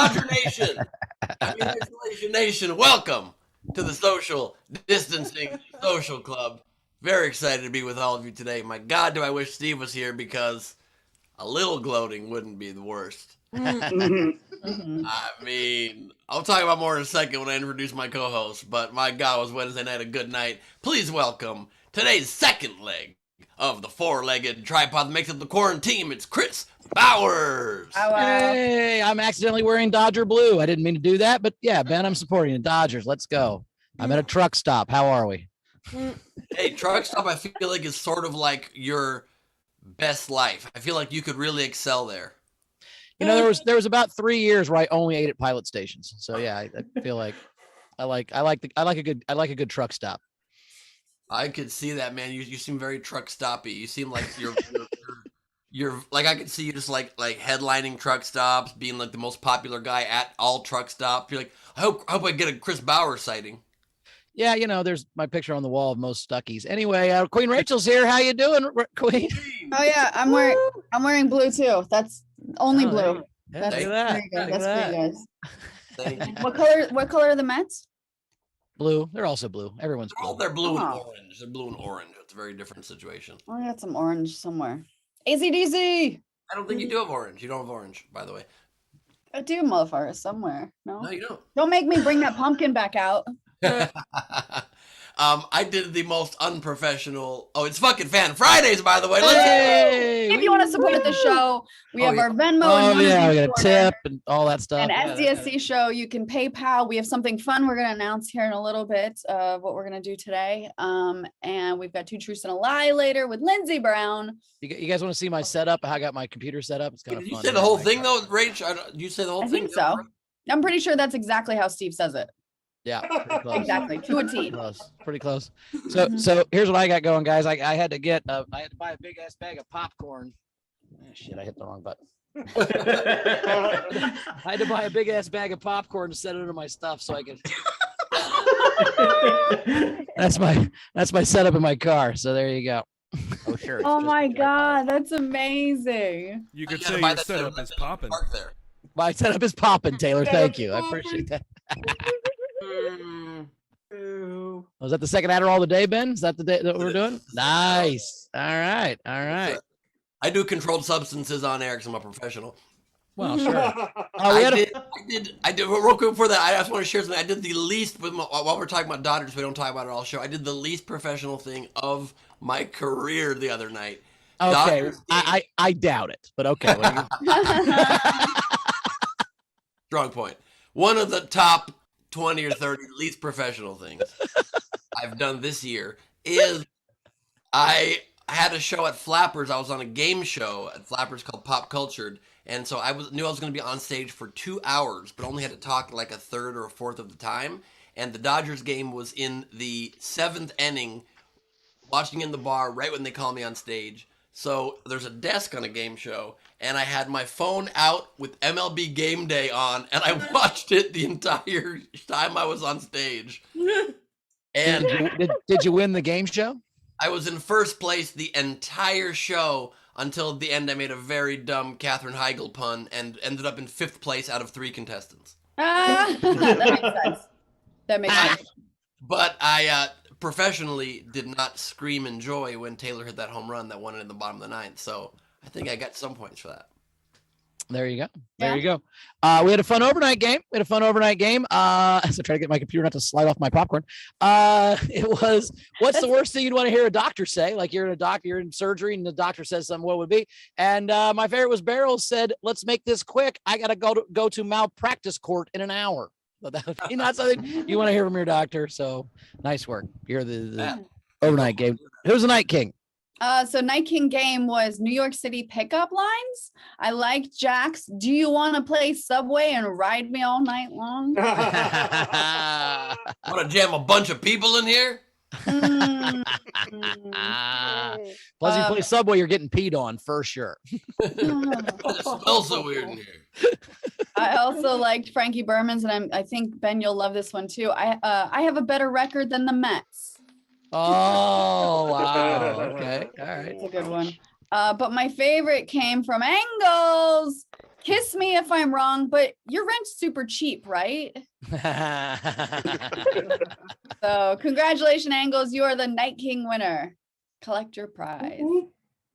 Dodger Nation, Isolation Nation, welcome to the Social Distancing Social Club. Very excited to be with all of you today. My God, do I wish Steve was here because a little gloating wouldn't be the worst. I mean, I'll talk about more in a second when I introduce my co-host, but my God, was Wednesday night a good night. Please welcome today's second leg of the four-legged tripod that makes up the quarantine. It's Chris Bowers. Hey, I'm accidentally wearing Dodger blue. I didn't mean to do that, but yeah, Ben, I'm supporting the Dodgers. Let's go. I'm at a truck stop. How are we? Hey, truck stop, I feel like is sort of like your best life. I feel like you could really excel there. You know, there was about 3 years where I only ate at pilot stations. So yeah, I feel like I like a good truck stop. I could see that, man. You seem very truck stoppy. You seem like you're like, I could see you just like headlining truck stops, being like the most popular guy at all truck stops. You're like, I hope I get a Chris Bauer sighting. Yeah, you know, there's my picture on the wall of most Stuckies. Anyway, Queen Rachel's here. How you doing, Queen? Oh yeah, I'm wearing blue too. That's only blue. Yeah, That's look at that. very good. Look at That's for you guys. Thank you. What color are the Mets? Blue. They're also blue. Everyone's blue. Oh, they're blue and Oh. orange. They're blue and orange. It's a very different situation. Oh, I got some orange somewhere. ACDC. I don't think you do have orange. You don't have orange, by the way. I do, motherfucker, somewhere. No, No, you don't. don't make me bring that pumpkin back out. I did the most unprofessional. Oh, it's fucking Fan Fridays, by the way. Let's Hey, If you want to support the show, we Oh, have yeah. our Venmo. Oh and yeah, we Money got a Supporter. tip and all that stuff. And Yeah, SDSC show, you can PayPal. We have something fun we're going to announce here in a little bit of what we're going to do today. And we've got Two Truths and a Lie later with Lindsey Brown. You guys want to see my setup? How I got my computer set up? It's kind of Did you fun. say the whole thing though, Rach? You say the whole I thing? think so. I'm pretty sure that's exactly how Steve says it. Yeah, pretty close. Exactly, to a T. Pretty close. So here's what I got going, guys. I had to buy a big ass bag of popcorn. Oh, shit, I hit the wrong button. I had to buy a big ass bag of popcorn to set it under my stuff so I could. That's my setup in my car. So there you go. Oh sure. Oh my God, that's amazing. You could gotta say buy your that setup setup is popping. Park there. My setup is popping, Taylor. Thank you. I appreciate that. Was that the second Adderall of the day, Ben? Is that the day that we're doing? Nice. All right. I do controlled substances on air because I'm a professional. Well, sure. I did real quick before that. I just want to share something. I did the least while we're talking about Dodgers, we don't talk about it all show. I did the least professional thing of my career the other night. Okay. Dodgers I doubt it, but okay. strong point. One of the top 20 or 30 least professional things I've done this year is I had a show at Flappers. I was on a game show at Flappers called Pop Cultured. And so knew I was going to be on stage for 2 hours, but only had to talk like a third or a fourth of the time. And the Dodgers game was in the 7th inning, watching in the bar right when they call me on stage. So there's a desk on a game show, and I had my phone out with MLB Game Day on, and I watched it the entire time I was on stage. And did you win the game show? I was in first place the entire show until the end. I made a very dumb Katherine Heigl pun and ended up in 5th place out of 3 contestants. That makes sense. That makes sense. But I professionally did not scream in joy when Taylor hit that home run that won it in the bottom of the 9th. So I think I got some points for that. There you go. Yeah. There you go. We had a fun overnight game. As I try to get my computer not to slide off my popcorn. It was, what's the worst thing you'd want to hear a doctor say? Like you're in surgery and the doctor says something, what would it be? And my favorite was Beryl said, let's make this quick. I got to go to malpractice court in an hour. So that would be not something you want to hear from your doctor. So nice work. You're the overnight game. Who's the night king? So Night King game was New York City pickup lines. I like Jack's. Do you want to play Subway and ride me all night long? Want to jam a bunch of people in here? Mm. Plus, you play Subway, you're getting peed on for sure. It smells so weird in here. I also liked Frankie Berman's, and I think Ben, you'll love this one too. I have a better record than the Mets. Oh, wow. Okay. All right. It's a good one. But my favorite came from Angles. Kiss me if I'm wrong, but your rent's super cheap, right? So congratulations, Angles. You are the Night King winner. Collect your prize.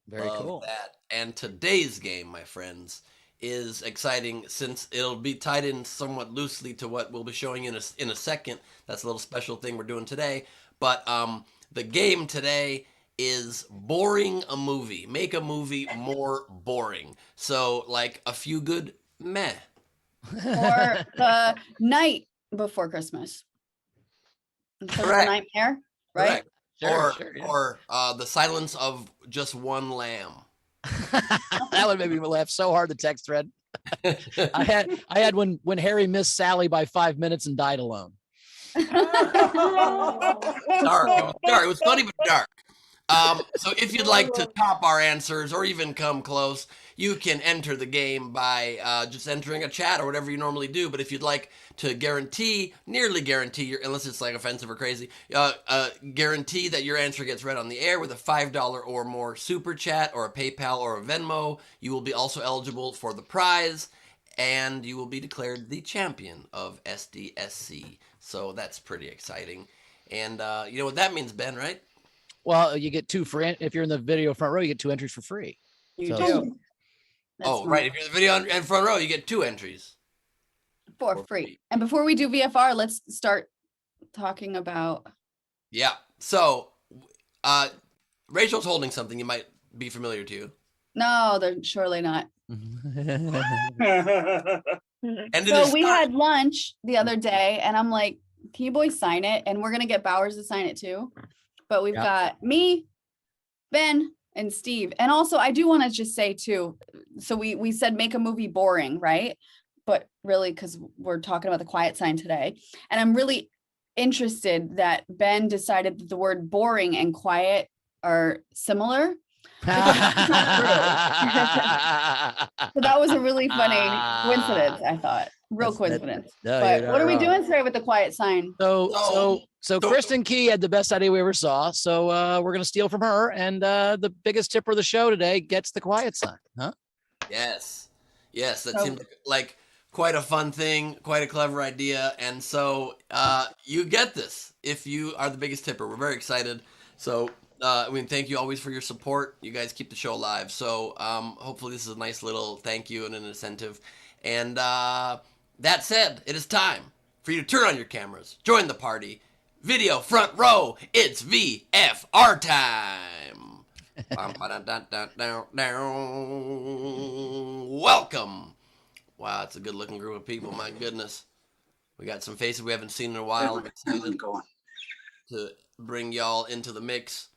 Very Love cool. that. And today's game, my friends, is exciting since it'll be tied in somewhat loosely to what we'll be showing in a second. That's a little special thing we're doing today. But the game today is boring a movie. Make a movie more boring. So like A Few Good Meh. Or the night before Christmas. Instead of the Correct. nightmare, right? Correct. Sure, yeah. Or The Silence of Just One Lamb. That would make me laugh so hard. The text thread. I had when Harry missed Sally by 5 minutes and died alone. Dark. It was funny but dark. So if you'd like to top our answers or even come close, you can enter the game by just entering a chat or whatever you normally do. But if you'd like to nearly guarantee unless it's like offensive or crazy, guarantee that your answer gets read on the air with a $5 or more super chat or a PayPal or a Venmo, you will be also eligible for the prize, and you will be declared the champion of SDSC. So that's pretty exciting. And you know what that means, Ben, right? Well, you get 2 for if you're in the video front row, you get 2 entries for free. You So- do. Oh, right. If you're in the video in front row, you get 2 entries. For free. And before we do VFR, let's start talking about. Yeah. So, Rachel's holding something you might be familiar to. No, they're surely not. And it So is we not- had lunch the other day, and I'm like, "Can you boys sign it?" And we're gonna get Bowers to sign it too. But we've Yeah. got me, Ben, and Steve. And also, I do want to just say too. So we said make a movie boring, right? But really, because we're talking about The Quiet Sign today, and I'm really interested that Ben decided that the word boring and quiet are similar. So that was a really funny coincidence, I thought. Real That's- that- coincidence. No, But you're what not are we wrong. doing today with The Quiet Sign? So Kristen Key had the best idea we ever saw. So we're gonna steal from her, and the biggest tipper of the show today gets The Quiet Sign. Huh? Yes. That So- seemed like quite a fun thing, quite a clever idea. And so you get this if you are the biggest tipper. We're very excited. So, thank you always for your support. You guys keep the show alive. So, hopefully this is a nice little thank you and an incentive. And that said, it is time for you to turn on your cameras, join the party. Video front row, it's VFR time. Welcome. Wow, it's a good looking group of people. My goodness. We got some faces we haven't seen in a while. I'm excited to bring y'all into the mix.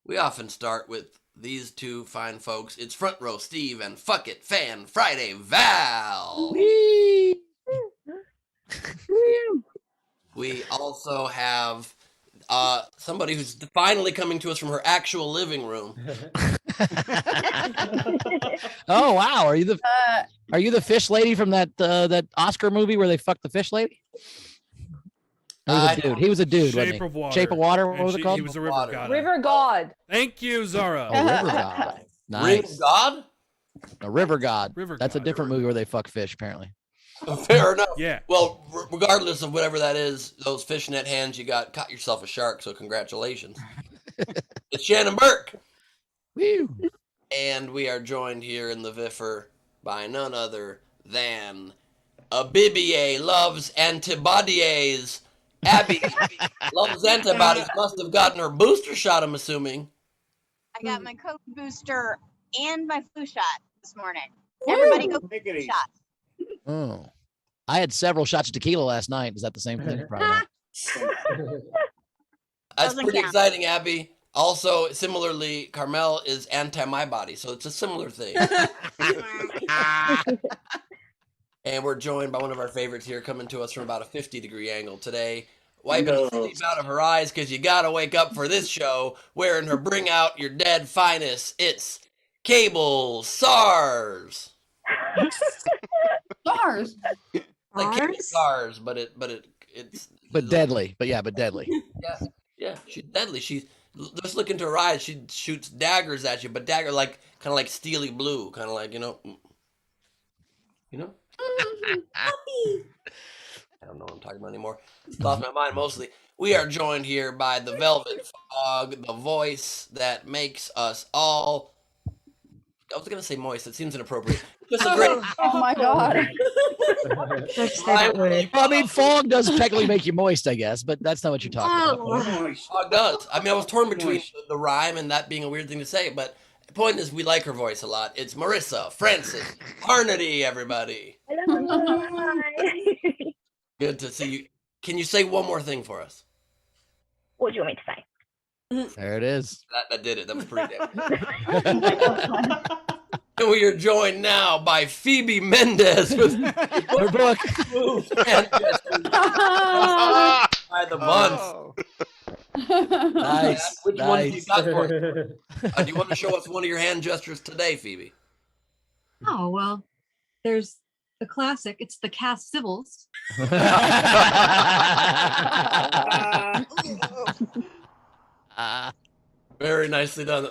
We often start with these 2 fine folks. It's Front Row Steve and Fuck It Fan Friday Val. We also have somebody who's finally coming to us from her actual living room. Oh wow, are you the Uh, fish lady from that Oscar movie where they fucked the fish lady? He was a dude. He was a dude. wasn't Shape he? of Water. Shape of Water. What And was it called? He was a river Water. god. River God. Thank you, Zara. Oh, River God. Ring Nice. of God? A River God. River That's a God. different movie where they fuck fish, apparently. Fair enough. Yeah. Well, regardless of whatever that is, those fishnet hands you got, caught yourself a shark, so congratulations. It's Shannon Burke. Woo. And we are joined here in the Viffer by none other than Abibier loves antibodies. Abby loves antibodies. Must have gotten her booster shot, I'm assuming. I got my COVID booster and my flu shot this morning. Everybody go Take it easy. shot. Oh. I had several shots of tequila last night. Is that the same thing? Probably not. That's Doesn't pretty count. exciting, Abby. Also, similarly, Carmel is anti my body, so it's a similar thing. And we're joined by one of our favorites here, coming to us from about a 50-degree angle today, wiping the sleep out of her eyes because you gotta wake up for this show, wearing her Bring Out Your Dead Finest. It's Cable SARS. Stars. Like Cable SARS, but it's But deadly. But deadly. Yeah, she's deadly. She's just look into her eyes. She shoots daggers at you, but dagger like kind of like steely blue, kind of like You know? I don't know what I'm talking about anymore. Lost my mind mostly. We are joined here by the Velvet Fog, the voice that makes us all. I was gonna say moist. It seems inappropriate. Just a great. Oh my God. Don't say that word. Well, I mean, fog does technically make you moist, I guess, but that's not what you're talking about. Fog does. I mean, I was torn between the rhyme and that being a weird thing to say, but the point is, we like her voice a lot. It's Marissa Francis Harnedy, everybody. Good to see you. Can you say one more thing for us? What do you want me to say? There it is. That did it. That was pretty damn good. And we are joined now by Phoebe Mendez with Her book. Moves and Gestures by the month. Nice. Which one do you Nice. got for us? Do you want to show us one of your hand gestures today, Phoebe? Oh, well, there's the classic. It's the cast civils. Very nicely done.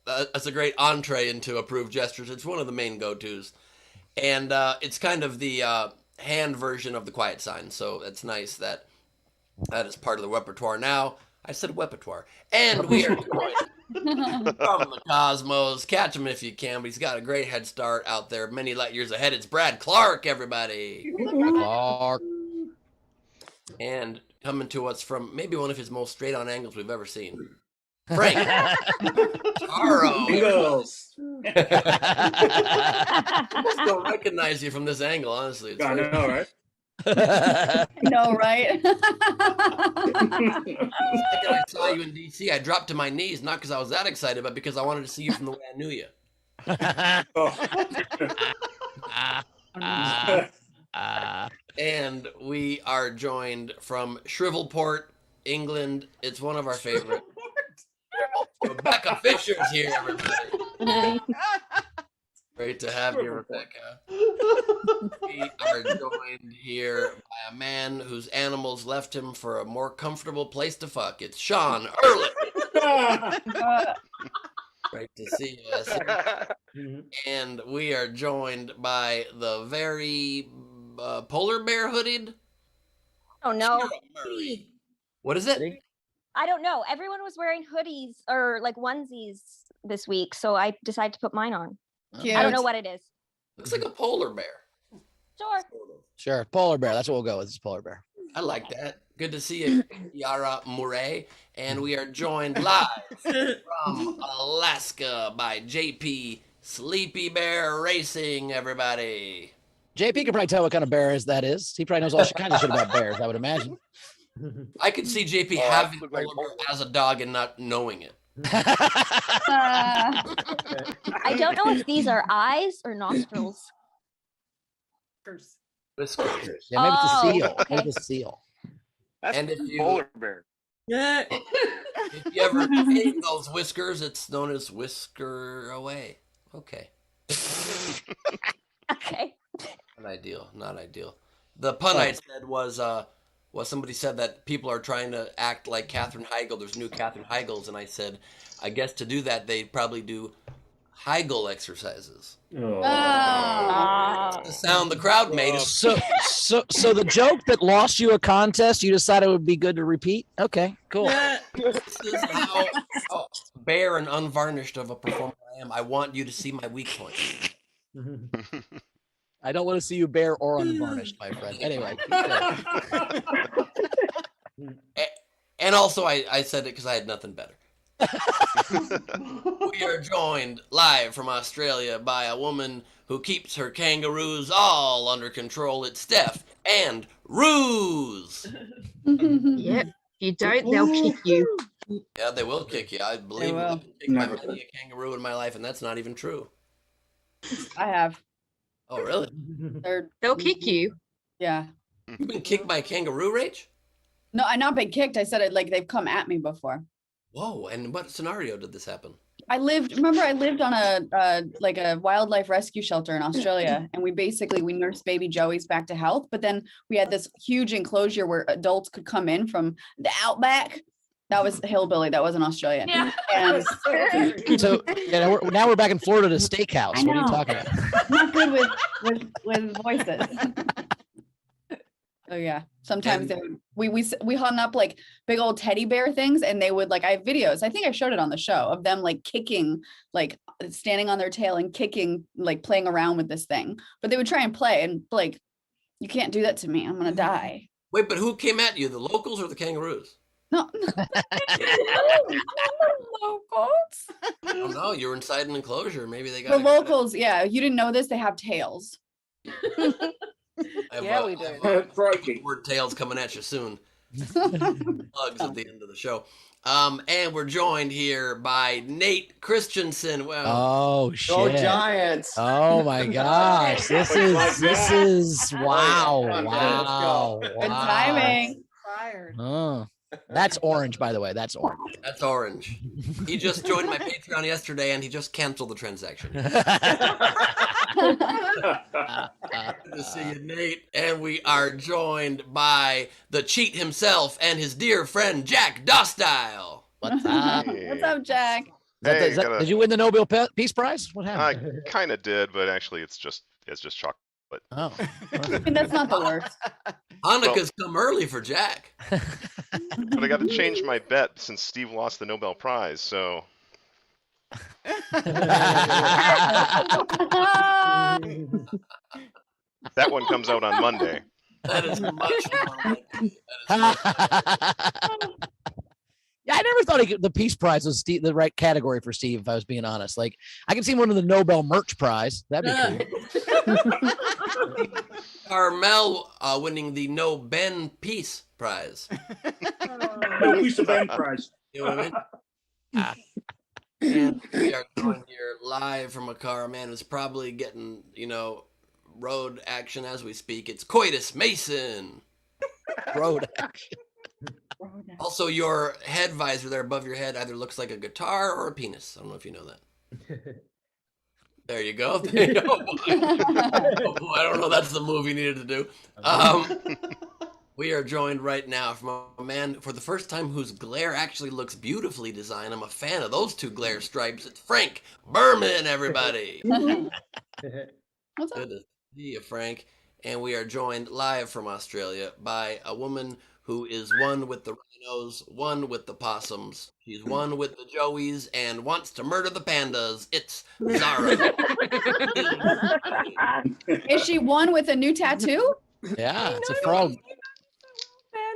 That's a great entree into approved gestures. It's one of the main go-tos. And it's kind of the hand version of the quiet sign. So it's nice that that is part of the repertoire now. I said repertoire. And we are joined from the cosmos. Catch him if you can, but he's got a great head start out there. Many light years ahead. It's Brad Clark, everybody. Clark. And coming to us from maybe one of his most straight-on angles we've ever seen. Frank Taro. Angles. I almost don't recognize you from this angle, honestly. It's I weird. know, right? No, right? The second I saw you in DC, I dropped to my knees, not because I was that excited, but because I wanted to see you from the way I knew you. Oh. And we are joined from Shrivelport, England. It's one of our favorite. Rebecca Fisher's here, everybody. Great to have you, Rebecca. We are joined here by a man whose animals left him for a more comfortable place to fuck. It's Sean Ehrlich. Great to see you. And we are joined by the very polar bear hooded. Oh no. Shira Murray. What is it? I don't know. Everyone was wearing hoodies or like onesies this week, so I decided to put mine on. I don't know what it is. Looks like a polar bear. Sure. Sure. Polar bear. That's what we'll go with. It's polar bear. I like that. Good to see you, Yara Murray. And we are joined live from Alaska by JP Sleepy Bear Racing, everybody. JP can probably tell what kind of bear that is. He probably knows all kinds of shit about bears, I would imagine. I could see JP having a polar bear as a dog and not knowing it. I don't know if these are eyes or nostrils. Whiskers. Yeah, maybe it's a Oh, seal. okay. Maybe it's a seal. That's And if you- polar bear. If you ever hate those whiskers, it's known as whisker away. Okay. Okay. Not ideal. Not ideal. The pun I said was somebody said that people are trying to act like Katherine Heigl. There's new Katherine Heigls, and I said, I guess to do that they'd probably do Heigl exercises. Oh. The sound the crowd made is So the joke that lost you a contest, you decided it would be good to repeat? Okay, cool. this is how bare and unvarnished of a performer I am. I want you to see my weak points. I don't want to see you bare or unvarnished, my friend. Anyway. And also, I said it because I had nothing better. We are joined live from Australia by a woman who keeps her kangaroos all under control. It's Steph and Ruse. Yep. If you don't, they'll kick you. Yeah, they will kick you. I believe will. I've kicked by many a kangaroo in my life, and that's not even true. I have. Oh, really? They're, They'll kick you. yeah. You've been kicked by a kangaroo, Rach? No, I not been kicked. I said it like they've come at me before. Whoa! And what scenario did this happen? I lived on a like a wildlife rescue shelter in Australia, and we nursed baby Joey's back to health. But then we had this huge enclosure where adults could come in from the outback, That was hillbilly. That wasn't Australian. Yeah. And So now we're back in Florida to steakhouse. I What are you know. talking about? I'm not good with voices. So yeah, sometimes they would, we hung up like big old teddy bear things, and they would like, I have videos. I think I showed it on the show of them like kicking, like standing on their tail and kicking, like playing around with this thing. But they would try and play, and like, you can't do that to me. I'm gonna die. Wait, but who came at you? The locals or the kangaroos? No, locals. I don't know. You were inside an enclosure. Maybe they got The excited. locals, yeah. You didn't know this? They have tails. Yeah, we I do. have, Crikey. word tails coming at you soon. Plugs at the end of the show. And we're joined here by Nate Christensen. Well, Oh Go shit! Giants. Oh my gosh! This is wow, Okay, let's wow, go. Good wow. timing. Fired. Oh, that's orange, by the way. That's orange. that's orange. He just joined my Patreon yesterday, and he just canceled the transaction. Good to see you, Nate. And we are joined by the cheat himself and his dear friend Jack Dostile. What's up? What's up, Jack? Hey, gotta- Did you win the Nobel Peace Prize? What happened? I kind of did, but actually, it's just chocolate. Oh, I mean, that's not the worst. Hanukkah's come early for Jack. But I got to change my bet since Steve lost the Nobel Prize. So that one comes out on Monday. That is much more likely. Yeah, I never thought the Peace Prize was the right category for Steve. If I was being honest, like I could see one of the Nobel Merch Prize. That'd be cool. Carmel winning the No Ben Peace Prize. No piece of Ben prize. You know what I mean? And we are going here live from a car. A man who's probably getting, road action as we speak. It's Coitus Mason. Road action. Also, your head visor there above your head either looks like a guitar or a penis. I don't know if you know that. There you go. There you go. Oh, boy, I don't know. That's the move you needed to do. We are joined right now from a man, for the first time, whose glare actually looks beautifully designed. I'm a fan of those two glare stripes. It's Frank Berman, everybody. What's up? Good to see you, Frank. And we are joined live from Australia by a woman who is one with the rhinos, one with the possums. She's one with the joeys and wants to murder the pandas. It's Zara. Is she one with a new tattoo? Yeah, it's a know, frog. Man,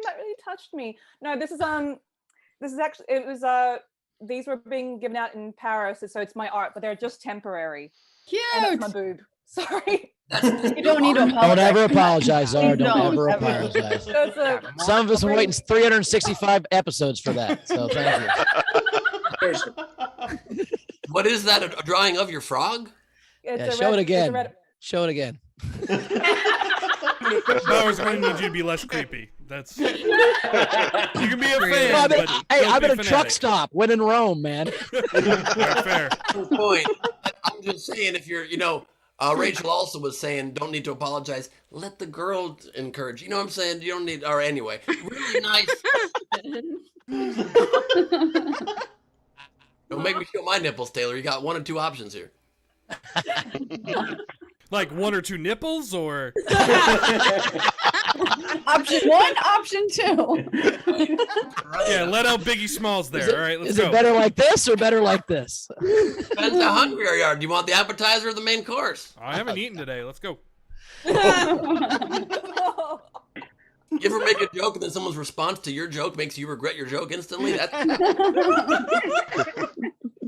that really touched me. No, this is actually, it was these were being given out in Paris, so it's my art, but they're just temporary. Cute. And that's my boob. Sorry. You don't need to apologize. Don't ever apologize, Zara. Don't Don't ever ever. apologize. So it's a, Some of us have been waiting 365 episodes for that. So thank you. What is that? A drawing of your frog? it's Yeah, a show red- it it's a again. red- Show it again. Bowers, I need you to be less creepy. That's you can be a fan, Well, but hey, don't I'm be at a truck fanatic. stop when in Rome, man. Alright, fair. Good point. I'm just saying, if you're, Rachel also was saying, don't need to apologize. Let the girl encourage. You know what I'm saying? You don't need, or anyway, really nice. Don't make me show my nipples, Taylor. You got one or two options here. Like one or two nipples, or Option one, option two. yeah, let out Biggie Smalls there. All right, let's Is go. it better like this or better like this? Depends how hungry you are. Do you want the appetizer or the main course? I haven't eaten today. Let's go. You ever make a joke and then someone's response to your joke makes you regret your joke instantly?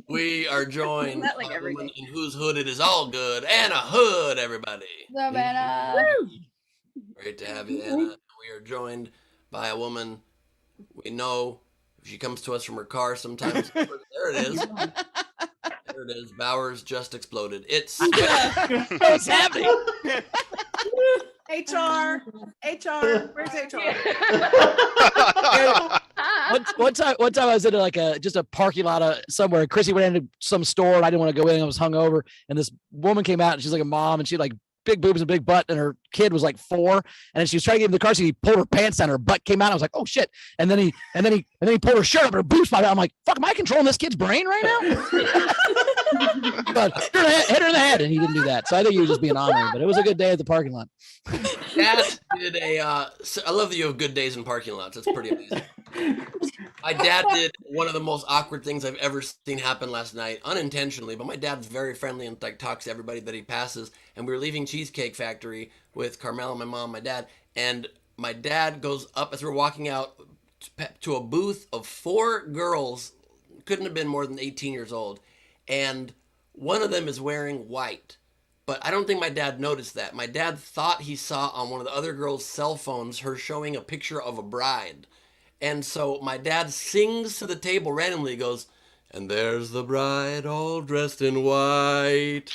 We are joined That, like, by a every woman in whose hood it is all good. Anna Hood, everybody. Savannah. Great to have you, Anna. We are joined by a woman we know. If she comes to us from her car sometimes. There it is. There it is. Bowers just exploded. It's What's happening? HR, where's HR? One time I was in just a parking lot somewhere. Chrissy went into some store and I didn't want to go in. I was hungover, and this woman came out and she's like a mom, and she like big boobs and big butt, and her kid was like 4, and then she was trying to get in the car seat. He pulled her pants down, her butt came out. I was like, oh shit! And then he pulled her shirt up, and her boobs popped out. I'm like, fuck, am I controlling this kid's brain right now? But hit her in the head, and he didn't do that. So I think he was just being honorary. But it was a good day at the parking lot. Dad did I love that you have good days in parking lots. That's pretty amazing. My dad did one of the most awkward things I've ever seen happen last night, unintentionally, but my dad's very friendly and like talks to everybody that he passes. And we were leaving Cheesecake Factory with Carmela, my mom, my dad, and my dad goes up as we're walking out to a booth of 4 girls, couldn't have been more than 18 years old, and one of them is wearing white. But I don't think my dad noticed that. My dad thought he saw on one of the other girls' cell phones her showing a picture of a bride. And so my dad sings to the table randomly, goes, and there's the bride all dressed in white.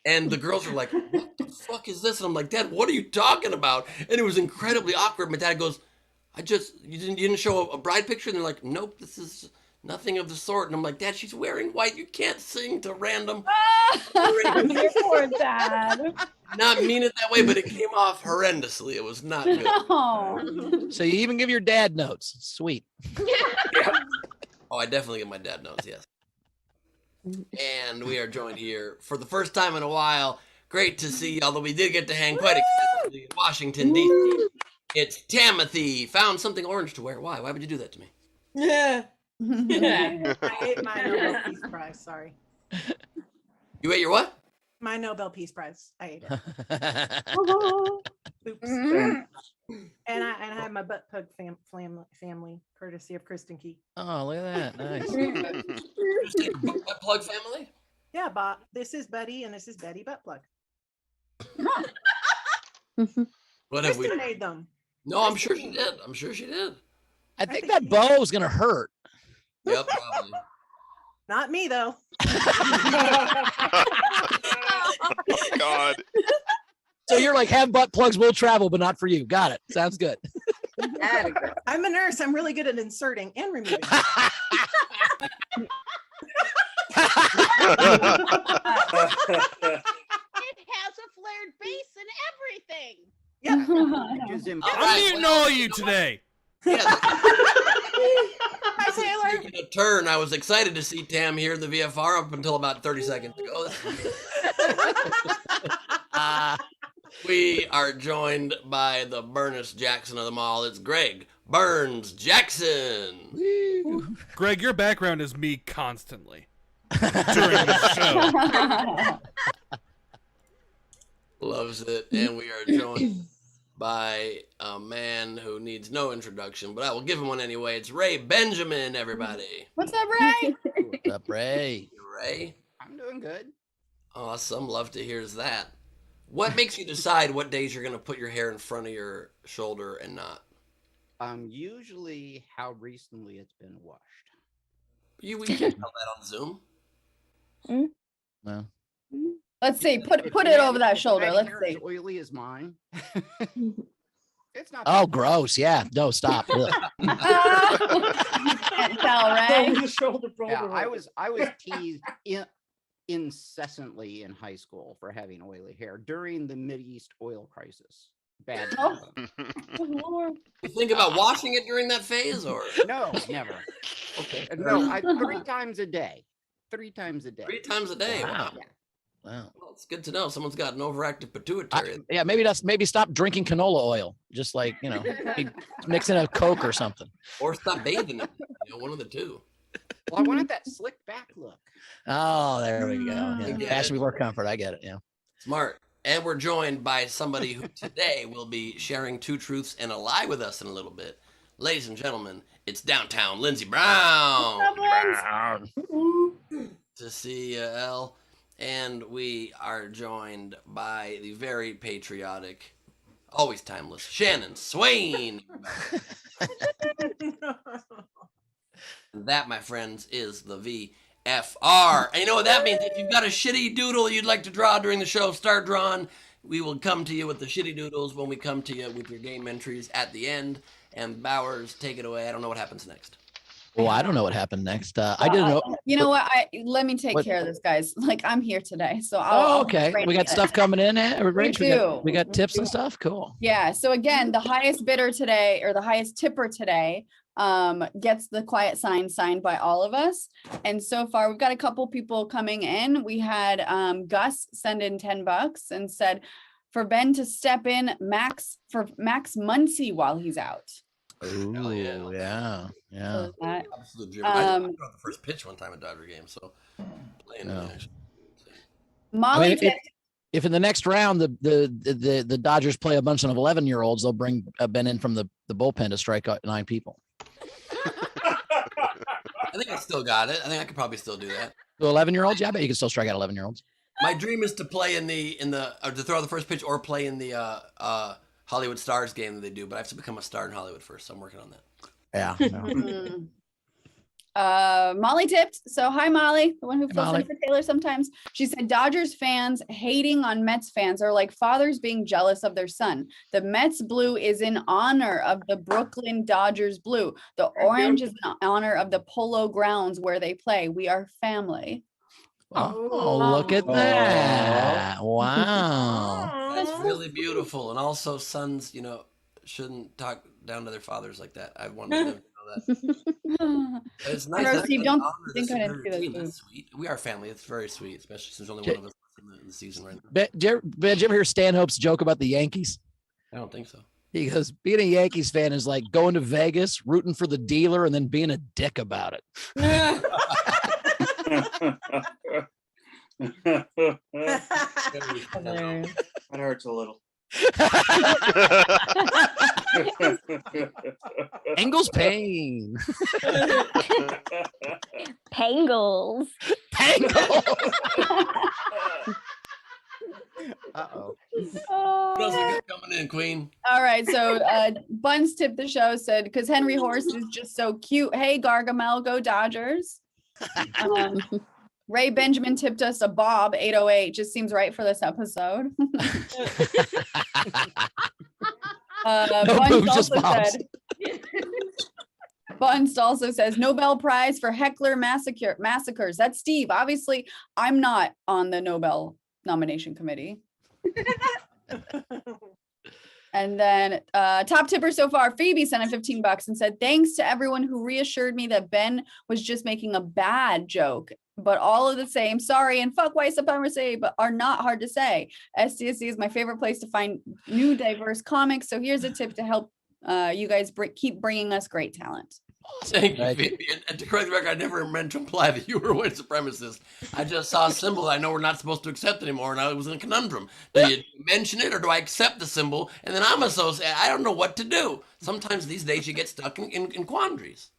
And the girls are like, what the fuck is this? And I'm like, Dad, what are you talking about? And it was incredibly awkward. My dad goes, you didn't show a bride picture? And they're like, nope, this is nothing of the sort. And I'm like, Dad, she's wearing white. You can't sing to random. Poor Dad. Not mean it that way, but it came off horrendously. It was not good. Oh. So you even give your dad notes. Sweet. Oh, I definitely give my dad notes, yes. And we are joined here for the first time in a while. Great to see, although we did get to hang quite extensively in Washington, D.C. It's Timothy. Found something orange to wear. Why? Why would you do that to me? Yeah. I ate my Nobel Peace Prize. Sorry. You ate your what? My Nobel Peace Prize. I ate it. Oops. And I had my butt plug family, courtesy of Kristen Key. Oh, look at that. Nice. Butt plug family? Yeah, but this is Buddy and this is Betty Butt Plug. What have we Kristen made them. No, I'm sure she did. I'm sure she did. I think that bow is gonna hurt. Yep, probably. Not me though. Oh, God. So you're like, have butt plugs will travel, but not for you. Got it. Sounds good. I'm a nurse. I'm really good at inserting and removing. It has a flared base and everything. Yeah. I'm muting all you today. Hi, Taylor. Taking a turn. I was excited to see Tam here in the VFR up until about 30 seconds ago. We are joined by the Burnest Jackson of them all. It's Greg Burns Jackson. Greg, your background is me constantly during the show. Loves it. And we are joined by a man who needs no introduction, but I will give him one anyway. It's Ray Benjamin, everybody. What's up, Ray? What's up, Ray? Ray? I'm doing good. Awesome. Love to hear that. What makes you decide what days you're going to put your hair in front of your shoulder and not? Usually how recently it's been washed. We can't tell that on Zoom. No. Let's see. Put it over that shoulder. Let's Hair see. as oily as mine. It's not. Oh, gross. Yeah. No, stop. Ugh. Can't tell, Ray. Yeah, I was teased incessantly in high school for having oily hair during the Mideast oil crisis. Bad. Oh. You think about washing it during that phase, or No, never. okay? No, 3 times a day. 3 times a day. 3 times a day. Wow. Wow. Well, it's good to know someone's got an overactive pituitary. Yeah, maybe stop drinking canola oil. Just like, mix in a Coke or something. Or stop bathing in it. One of the two. Well, I wanted that slick back look. Oh, there we go. Yeah. Yeah. Fashion before comfort. I get it. Yeah. Smart. And we're joined by somebody who today will be sharing 2 truths and a lie with us in a little bit. Ladies and gentlemen, it's downtown Lindsey Brown. To see Elle. And we are joined by the very patriotic, always timeless, Shannon Swain. And that, my friends, is the VFR. And you know what that means? If you've got a shitty doodle you'd like to draw during the show, start drawing. We will come to you with the shitty doodles when we come to you with your game entries at the end. And Bowers, take it away. I don't know what happens next. Well, I don't know what happened next. I didn't know. You know what? Let me take what- care of this, guys. Like I'm here today, so Oh, okay. We got stuff coming in. Rach? We got do. tips and stuff. Cool. Yeah. So again, the highest bidder today, or the highest tipper today, gets the quiet sign signed by all of us. And so far, we've got a couple people coming in. We had Gus send in $10 and said for Ben to step in Max Muncy while he's out. Ooh, yeah. So that, Absolute dream. I threw out the first pitch one time at Dodger game, so playing it actually. Molly if, if in the next round the Dodgers play a bunch of 11-year-olds, they'll bring Ben in from the bullpen to strike out 9 people. I think I still got it. I think I could probably still do that. The 11-year-olds, yeah, I bet you can still strike out 11-year-olds. My dream is to play or to throw the first pitch or play in the Hollywood Stars game that they do, but I have to become a star in Hollywood first, so I'm working on that. Yeah. Molly tipped. So hi, Molly, the one who fills Molly. in for Taylor sometimes. She said Dodgers fans hating on Mets fans are like fathers being jealous of their son. The Mets blue is in honor of the Brooklyn Dodgers blue. The orange is in honor of the Polo Grounds where they play. We are family. Oh, look at that. Wow. That's really beautiful. And also sons, shouldn't talk down to their fathers like that. I wanted them to know that. But it's nice. Rose, that Steve, they don't honor the think I didn't superior see team. those That's sweet. We are family. It's very sweet, especially since only one of us is in the season right now. Did you ever hear Stanhope's joke about the Yankees? I don't think so. He goes, being a Yankees fan is like going to Vegas, rooting for the dealer, and then being a dick about it. That hurts a little. Angles pain. Pangles. Uh-oh. What else we got coming in, Queen? All right, so Buns tipped the show, said because Henry Horst is just so cute. Hey, Gargamel, go Dodgers. Ray Benjamin tipped us a Bob 808. Just seems right for this episode. Bunst also says Nobel Prize for Heckler massacres. That's Steve. Obviously, I'm not on the Nobel nomination committee. And then top tipper so far, Phoebe sent in $15 and said, thanks to everyone who reassured me that Ben was just making a bad joke, but all of the same, sorry, and fuck white supremacy, but are not hard to say. SDSC is my favorite place to find new diverse comics. So here's a tip to help you guys keep bringing us great talent. Thank you, Phoebe. And to correct the record, I never meant to imply that you were a white supremacist. I just saw a symbol I know we're not supposed to accept anymore, and I was in a conundrum. Do you mention it, or do I accept the symbol, and then I'm associated? I don't know what to do. Sometimes these days you get stuck in quandaries.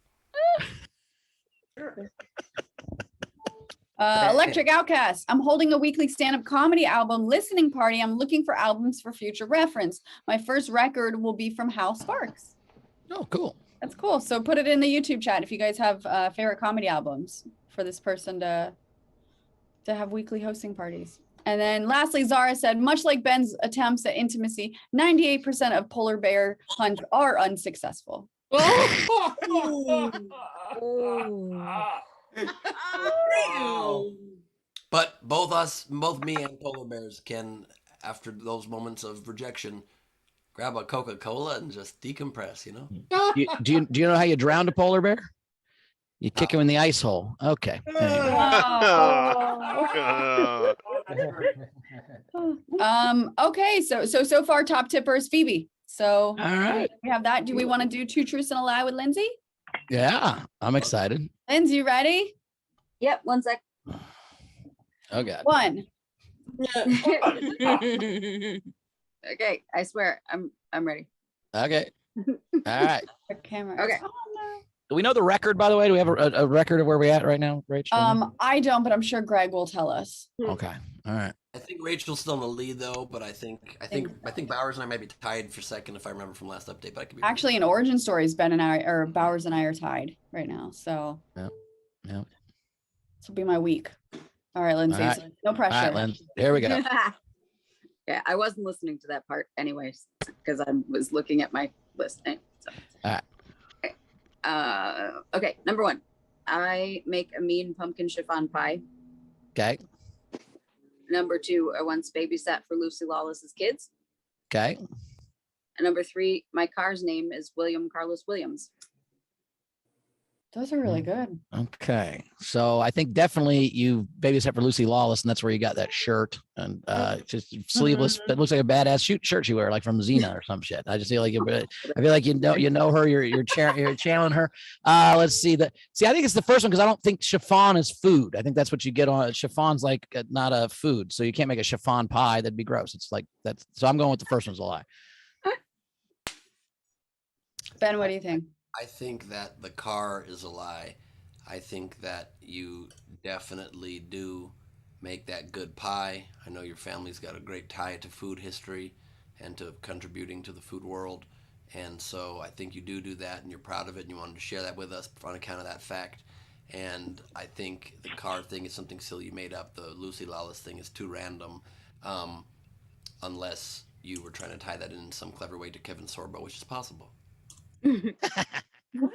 Electric Outcast. I'm holding a weekly stand-up comedy album listening party. I'm looking for albums for future reference. My first record will be from Hal Sparks. Oh, cool. That's cool. So put it in the YouTube chat if you guys have favorite comedy albums for this person to have weekly hosting parties. And then lastly, Zara said, much like Ben's attempts at intimacy, 98% of polar bear hunts are unsuccessful. But both me and polar bears can, after those moments of rejection, grab a Coca-Cola and just decompress, Do you know how you drown a polar bear? You kick him in the ice hole. Okay. Okay, so far top tipper is Phoebe. So all right, we have that. Do we want to do 2 truths and a lie with Lindsay? Yeah, I'm excited. Lindsay, you ready? Yep, 1 sec. Oh God. 1. Okay, I swear, I'm ready. Okay. All right. The camera. Okay. Do we know the record, by the way? Do we have a record of where we're at right now, Rachel? I don't, but I'm sure Greg will tell us. Okay. All right. I think Rachel's still in the lead though, but I think Bowers and I might be tied for second if I remember from last update. But I could be Actually, in Origin Stories, Ben and I, or Bowers and I, are tied right now. So Yep. this will be my week. All right, Lindsay. All right. So no pressure. All right, Lynn. Here we go. Yeah, I wasn't listening to that part anyways, because I was looking at my list. So. All right. Okay, number one, I make a mean pumpkin chiffon pie. Okay. Number two, I once babysat for Lucy Lawless's kids. Okay. And number three, my car's name is William Carlos Williams. Those are really good. Okay. So I think definitely you babysat for Lucy Lawless, and that's where you got that shirt and just sleeveless. It looks like a badass shirt you wear, like from Xena or some shit. I just feel like I feel like you know her. You're channeling her. Let's see that. See, I think it's the first one because I don't think chiffon is food. I think that's what you get on chiffon's like not a food, so you can't make a chiffon pie. That'd be gross. It's like that's. So I'm going with the first one's a lie. Ben, what do you think? I think that the car is a lie. I think that you definitely do make that good pie. I know your family's got a great tie to food history and to contributing to the food world. And so I think you do that and you're proud of it and you wanted to share that with us on account of that fact. And I think the car thing is something silly you made up. The Lucy Lawless thing is too random, unless you were trying to tie that in some clever way to Kevin Sorbo, which is possible. What?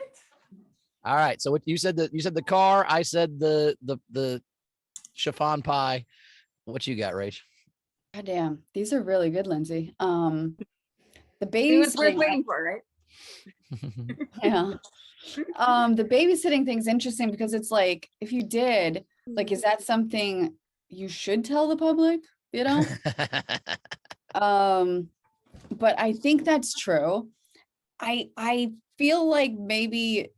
All right. So what you said the car. I said the chiffon pie. What you got, Rach? God damn, these are really good, Lindsay. The See baby what's worth waiting for, right? yeah. The babysitting thing's interesting because it's like, if you did, like, is that something you should tell the public, you know? But I think that's true. I feel like maybe,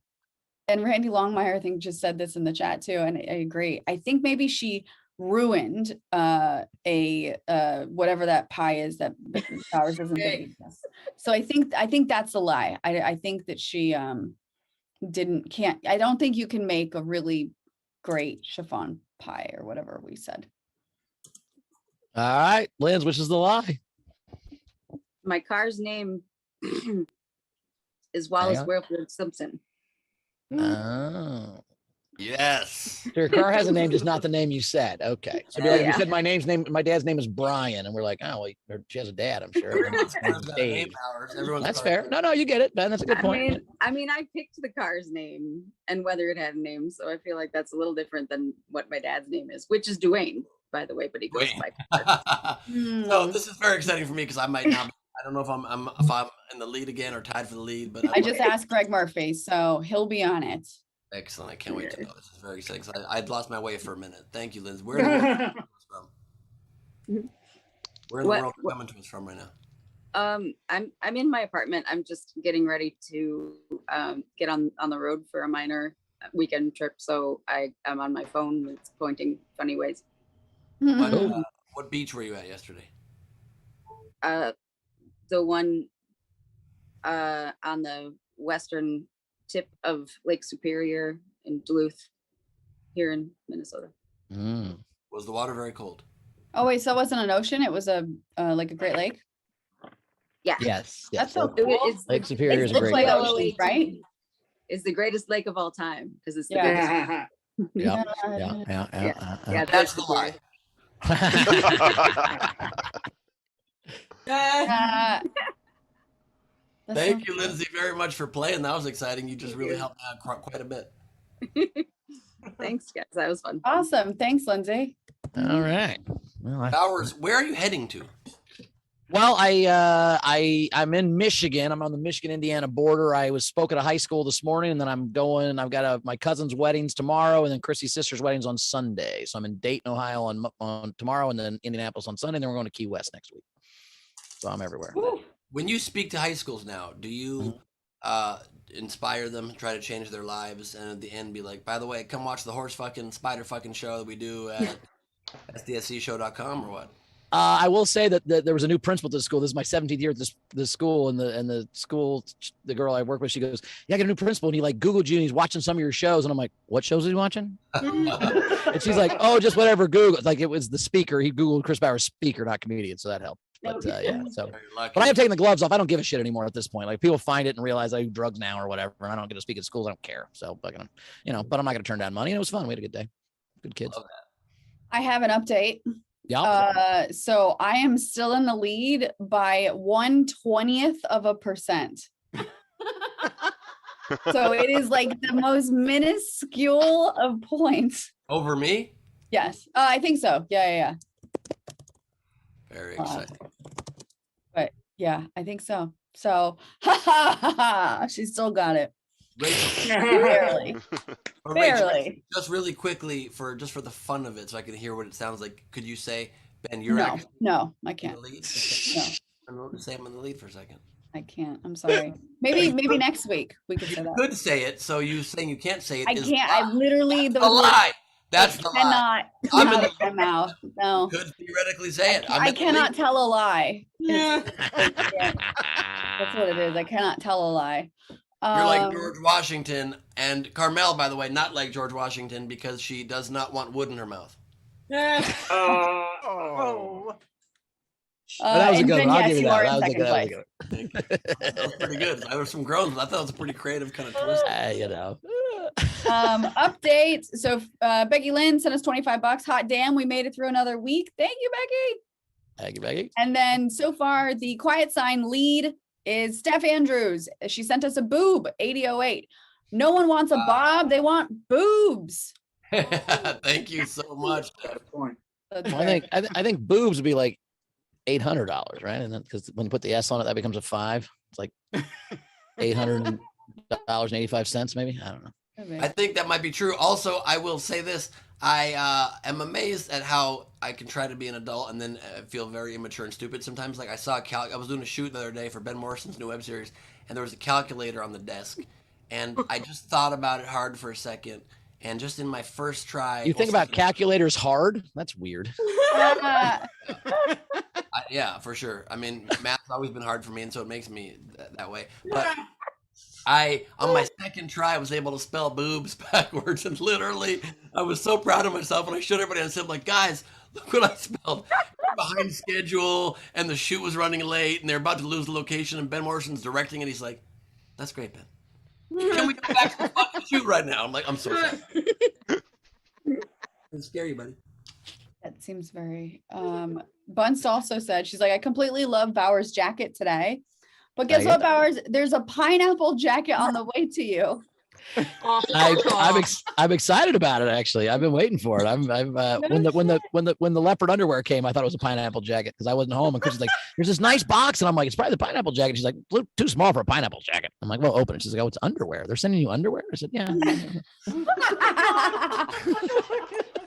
and Randy Longmire, I think, just said this in the chat too, and I agree. I think maybe she ruined whatever that pie is that ours isn't big. So I think that's a lie. I think that she I don't think you can make a really great chiffon pie or whatever we said. All right, Linz, which is the lie? My car's name is Wallace Wilford Simpson. Oh. Yes. So your car has a name, just not the name you said. Okay. So be like, you said my dad's name is Brian, and we're like, oh, well, she has a dad, I'm sure. That's fair. No, you get it, Ben. That's a good point. I mean, I picked the car's name and whether it had a name, so I feel like that's a little different than what my dad's name is, which is Dwayne, by the way, but he goes by. So this is very exciting for me because I might not. I don't know if I'm in the lead again or tied for the lead, but I just asked Greg Murphy, so he'll be on it. Excellent. I can't wait to know. This is very exciting. I'd lost my way for a minute. Thank you, Lindsay. Where in the world are you from? Where in the world are you coming to us from right now? I'm in my apartment. I'm just getting ready to get on the road for a minor weekend trip. So I'm on my phone. It's pointing funny ways. What beach were you at yesterday? The one on the western tip of Lake Superior in Duluth here in Minnesota. Was the water very cold? Oh wait, so it wasn't an ocean, it was a like a Great Lake? Yeah. Yes. That's so cool. Lake Superior is a great like lake. ocean, right? It's the greatest lake of all time because it's the Yeah. biggest. Yeah, that's the lie. Thank you, Lindsay, very much for playing. That was exciting. You just really helped me out quite a bit. Thanks, guys. That was fun. Awesome. Thanks, Lindsay. All right. Well, Bowers, where are you heading to? Well, I'm in Michigan. I'm on the Michigan-Indiana border. I spoke at a high school this morning, and then I'm going. I've got my cousin's weddings tomorrow, and then Chrissy's sister's weddings on Sunday. So I'm in Dayton, Ohio on tomorrow, and then Indianapolis on Sunday. And then we're going to Key West next week. So I'm everywhere. When you speak to high schools now, do you inspire them, try to change their lives, and at the end be like, by the way, come watch the horse fucking spider fucking show that we do at sdscshow.com or what? I will say that there was a new principal to the school. This is my 17th year at this school, and the school, the girl I work with, she goes, "Yeah, I got a new principal, and he like Googled you, and he's watching some of your shows." And I'm like, "What shows is he watching?" And she's like, "Oh, just whatever Google." Like it was the speaker. He Googled Chris Bowers speaker, not comedian, so that helped. But yeah, so. But I have taken the gloves off. I don't give a shit anymore at this point. Like people find it and realize I do drugs now or whatever, and I don't get to speak at schools. I don't care. So, but but I'm not going to turn down money. And it was fun. We had a good day. Good kids. I have an update. Yeah. So I am still in the lead by 1/20% So it is like the most minuscule of points. Over me? Yes, I think so. Yeah. Very exciting. But yeah, I think so. So, she still got it. Rachel, Barely. or Rachel, Barely. just really quickly for the fun of it, so I can hear what it sounds like. Could you say, Ben, you're No, actually no, I in can't. the lead? No, Say I'm in the lead for a second. I can't. I'm sorry. Maybe next week we could say You that. could say it, so you saying you can't say it I is can't. a I lie. literally That's a lie. That's the lie. cannot I'm come in out of my mouth. No, Could theoretically say it. I'm I in the cannot lead. tell a lie. That's what it is. I cannot tell a lie. You're like George Washington, and Carmel, by the way, not like George Washington because she does not want wood in her mouth. Oh. That was a and good then, one. I'll yes, give you you that. are That in was a second good place. That was pretty good. There were some groans, but I thought it was a pretty creative kind of twist. You know. Update. So Becky Lynn sent us $25. Hot damn, we made it through another week. Thank you, Becky. Thank you, Becky. And then so far, the quiet sign lead is Steph Andrews. She sent us a boob, 8008. No one wants a bob. They want boobs. Thank you so much. Well, I think boobs would be like $800, right? And then because when you put the S on it, that becomes a 5. It's like $800.85, maybe. I don't know. I think that might be true. Also, I will say this. I am amazed at how I can try to be an adult and then feel very immature and stupid sometimes. Like I saw I was doing a shoot the other day for Ben Morrison's new web series, and there was a calculator on the desk. And I just thought about it hard for a second. And just in my first try. You think about calculators hard? That's weird. Yeah, for sure. I mean, math's always been hard for me, and so it makes me that way. But on my second try, I was able to spell boobs backwards, and literally, I was so proud of myself. And I showed everybody, and I said, like, guys, look what I spelled. We're behind schedule, and the shoot was running late, and they're about to lose the location, and Ben Morrison's directing, and he's like, that's great, Ben. Can we go back to the fucking shoot right now? I'm like, I'm so sorry. It's scary, buddy. That seems very Bunst also said, she's like, I completely love Bauer's jacket today. But guess what, Bowers? There's a pineapple jacket on the way to you. I'm excited about it. Actually, I've been waiting for it. When the leopard underwear came, I thought it was a pineapple jacket because I wasn't home. And Chris is like, "There's this nice box," and I'm like, "It's probably the pineapple jacket." She's like, "Too small for a pineapple jacket." I'm like, "Well, open it." She's like, "Oh, it's underwear. They're sending you underwear." I said, "Yeah."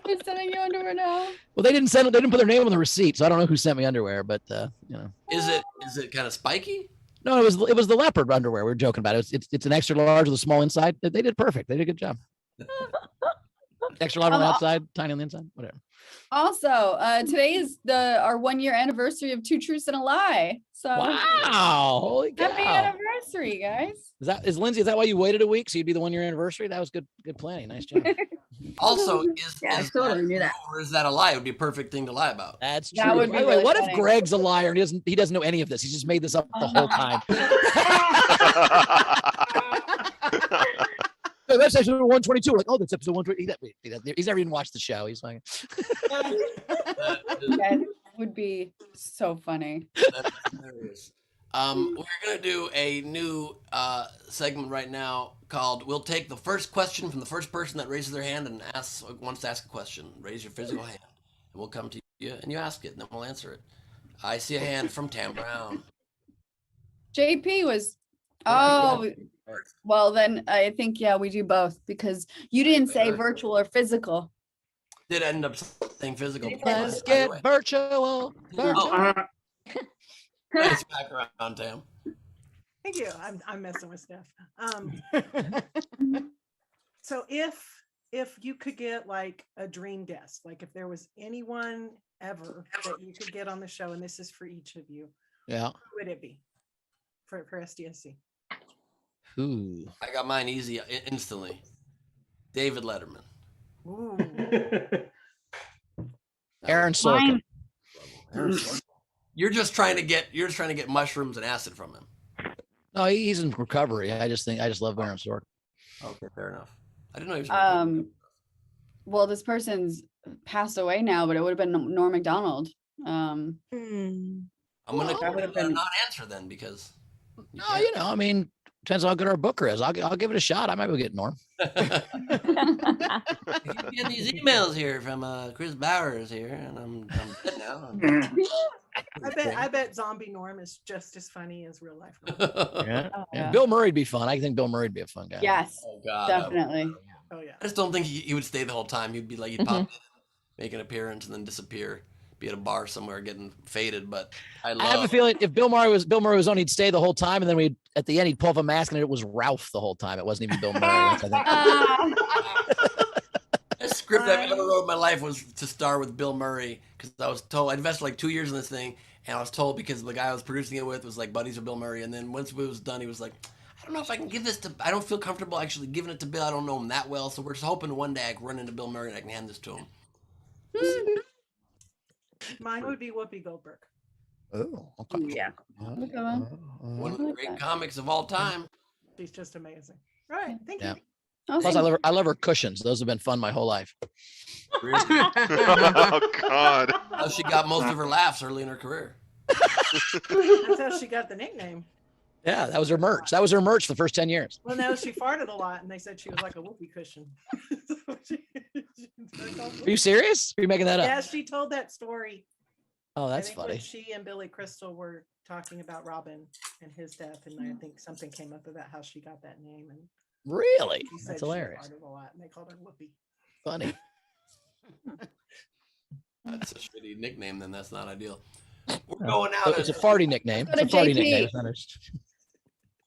They're sending you underwear now. Well, they didn't send it. They didn't put their name on the receipt, so I don't know who sent me underwear. But you know, is it kind of spiky? No, it was the leopard underwear. We were joking about it. It's an extra large with a small inside. They did perfect. They did a good job. Extra large on the outside, tiny on the inside, whatever. Also, today is our 1-year anniversary of Two Truths and a Lie. So wow, holy cow. Happy anniversary, guys. Is Lindsay, is that why you waited a week so you'd be the 1-year anniversary? That was good planning. Nice job. Also, I totally knew that. Or is that a lie? It would be a perfect thing to lie about. That's That true. would be By the way, really what funny. if Greg's a liar and he doesn't know any of this? He's just made this up the whole time. So that's episode 122. Like, oh, that's episode 120. He's never even watched the show. He's like, That would be so funny. That's hilarious. We're gonna do a new segment right now called "We'll take the first question from the first person that raises their hand and wants to ask a question. Raise your physical hand, and we'll come to you and you ask it, and then we'll answer it. I see a hand from Tam Brown. JP was. Oh, well then I think we do both because you didn't say virtual or physical. Did end up saying physical. let's get virtual. Nice background, Tam. Thank you. I'm messing with Steph. So if you could get like a dream guest, like if there was anyone ever that you could get on the show, and this is for each of you, Yeah. who would it be for SDSC? Ooh. I got mine easy instantly. David Letterman. Ooh. Aaron Sorkin. You're just trying to get mushrooms and acid from him. No, he's in recovery. I just love Aaron Sorkin. Okay, fair enough. I didn't know he was Well, this person's passed away now, but it would have been Norm Macdonald. I'm gonna that would have been not answer then because No, I mean, Depends on how good our booker is. I'll give it a shot. I might be getting Norm. You get these emails here from Chris Bowers here, and I'm dead now. I bet Zombie Norm is just as funny as real life. Yeah. Bill Murray'd be fun. I think Bill Murray'd be a fun guy. Yes, Oh God, definitely. Oh yeah. I just don't think he would stay the whole time. He'd be like he'd pop in, make an appearance, and then disappear. Be at a bar somewhere getting faded. But I have a feeling if Bill Murray was on, he'd stay the whole time, and then at the end he'd pull off a mask, and it was Ralph the whole time. It wasn't even Bill Murray. That's, I think. The script I've ever wrote in my life was to star with Bill Murray because I was told I invested like 2 years in this thing, and I was told because the guy I was producing it with was like buddies with Bill Murray, and then once it was done, he was like, I don't know if I can give this to. I don't feel comfortable actually giving it to Bill. I don't know him that well, so we're just hoping one day I can run into Bill Murray and I can hand this to him. Mine would be Whoopi Goldberg. Oh, okay. Yeah. One of the great comics of all time. She's just amazing. Right. Thank Yeah. you. Plus, I love her cushions. Those have been fun my whole life. Really? Oh God. How she got most of her laughs early in her career. That's how she got the nickname. Yeah, that was her merch. That was her merch for the first 10 years. Well, no, she farted a lot, and they said she was like a whoopee cushion. Are you serious? Are you making that up? Yeah, she told that story. Oh, that's I think when funny. she and Billy Crystal were talking about Robin and his death, and I think something came up about how she got that name. And Really? she said That's she hilarious. farted a lot, and they called her Whoopi. Funny. That's a shitty nickname. Then that's not ideal. We're going out. It's a farty nickname. It's a farty nickname. It's not a-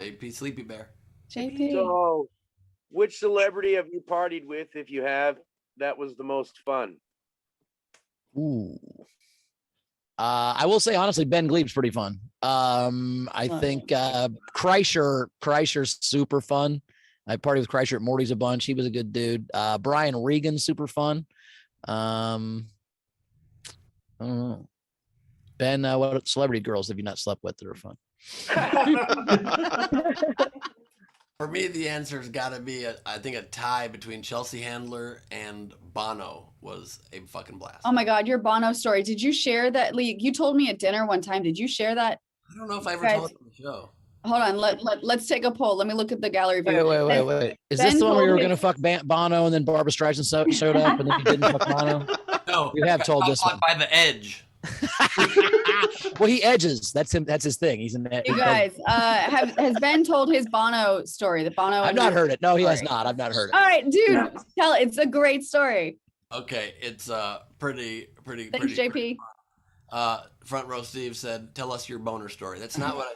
JP Sleepy Bear. JP. So, which celebrity have you partied with, if you have, that was the most fun? Ooh. I will say honestly, Ben Gleib's pretty fun. I think Kreischer's super fun. I partied with Kreischer at Morty's a bunch. He was a good dude. Brian Regan's super fun. I don't know. Ben, what celebrity girls have you not slept with that are fun? For me, the answer's got to be, I think, a tie between Chelsea Handler and Bono was a fucking blast. Oh my God, your Bono story. Did you share that? Lee, you told me at dinner one time. Did you share that? I don't know if I ever Guys, told it on the show. Hold on. Let's take a poll. Let me look at the gallery view. Wait. Is this the one where you were going to fuck Bono and then Barbara Streisand showed up and then you didn't fuck Bono? No. You have told this one. By the edge. Well, he edges. That's him. That's his thing. He's in that. You guys, has Ben told his Bono story? The Bono. I've not heard it. No, he has not. I've not heard it. All right, dude, tell it. It's a great story. Okay, it's pretty. Thanks, JP. Front row Steve said, "Tell us your boner story." That's not what I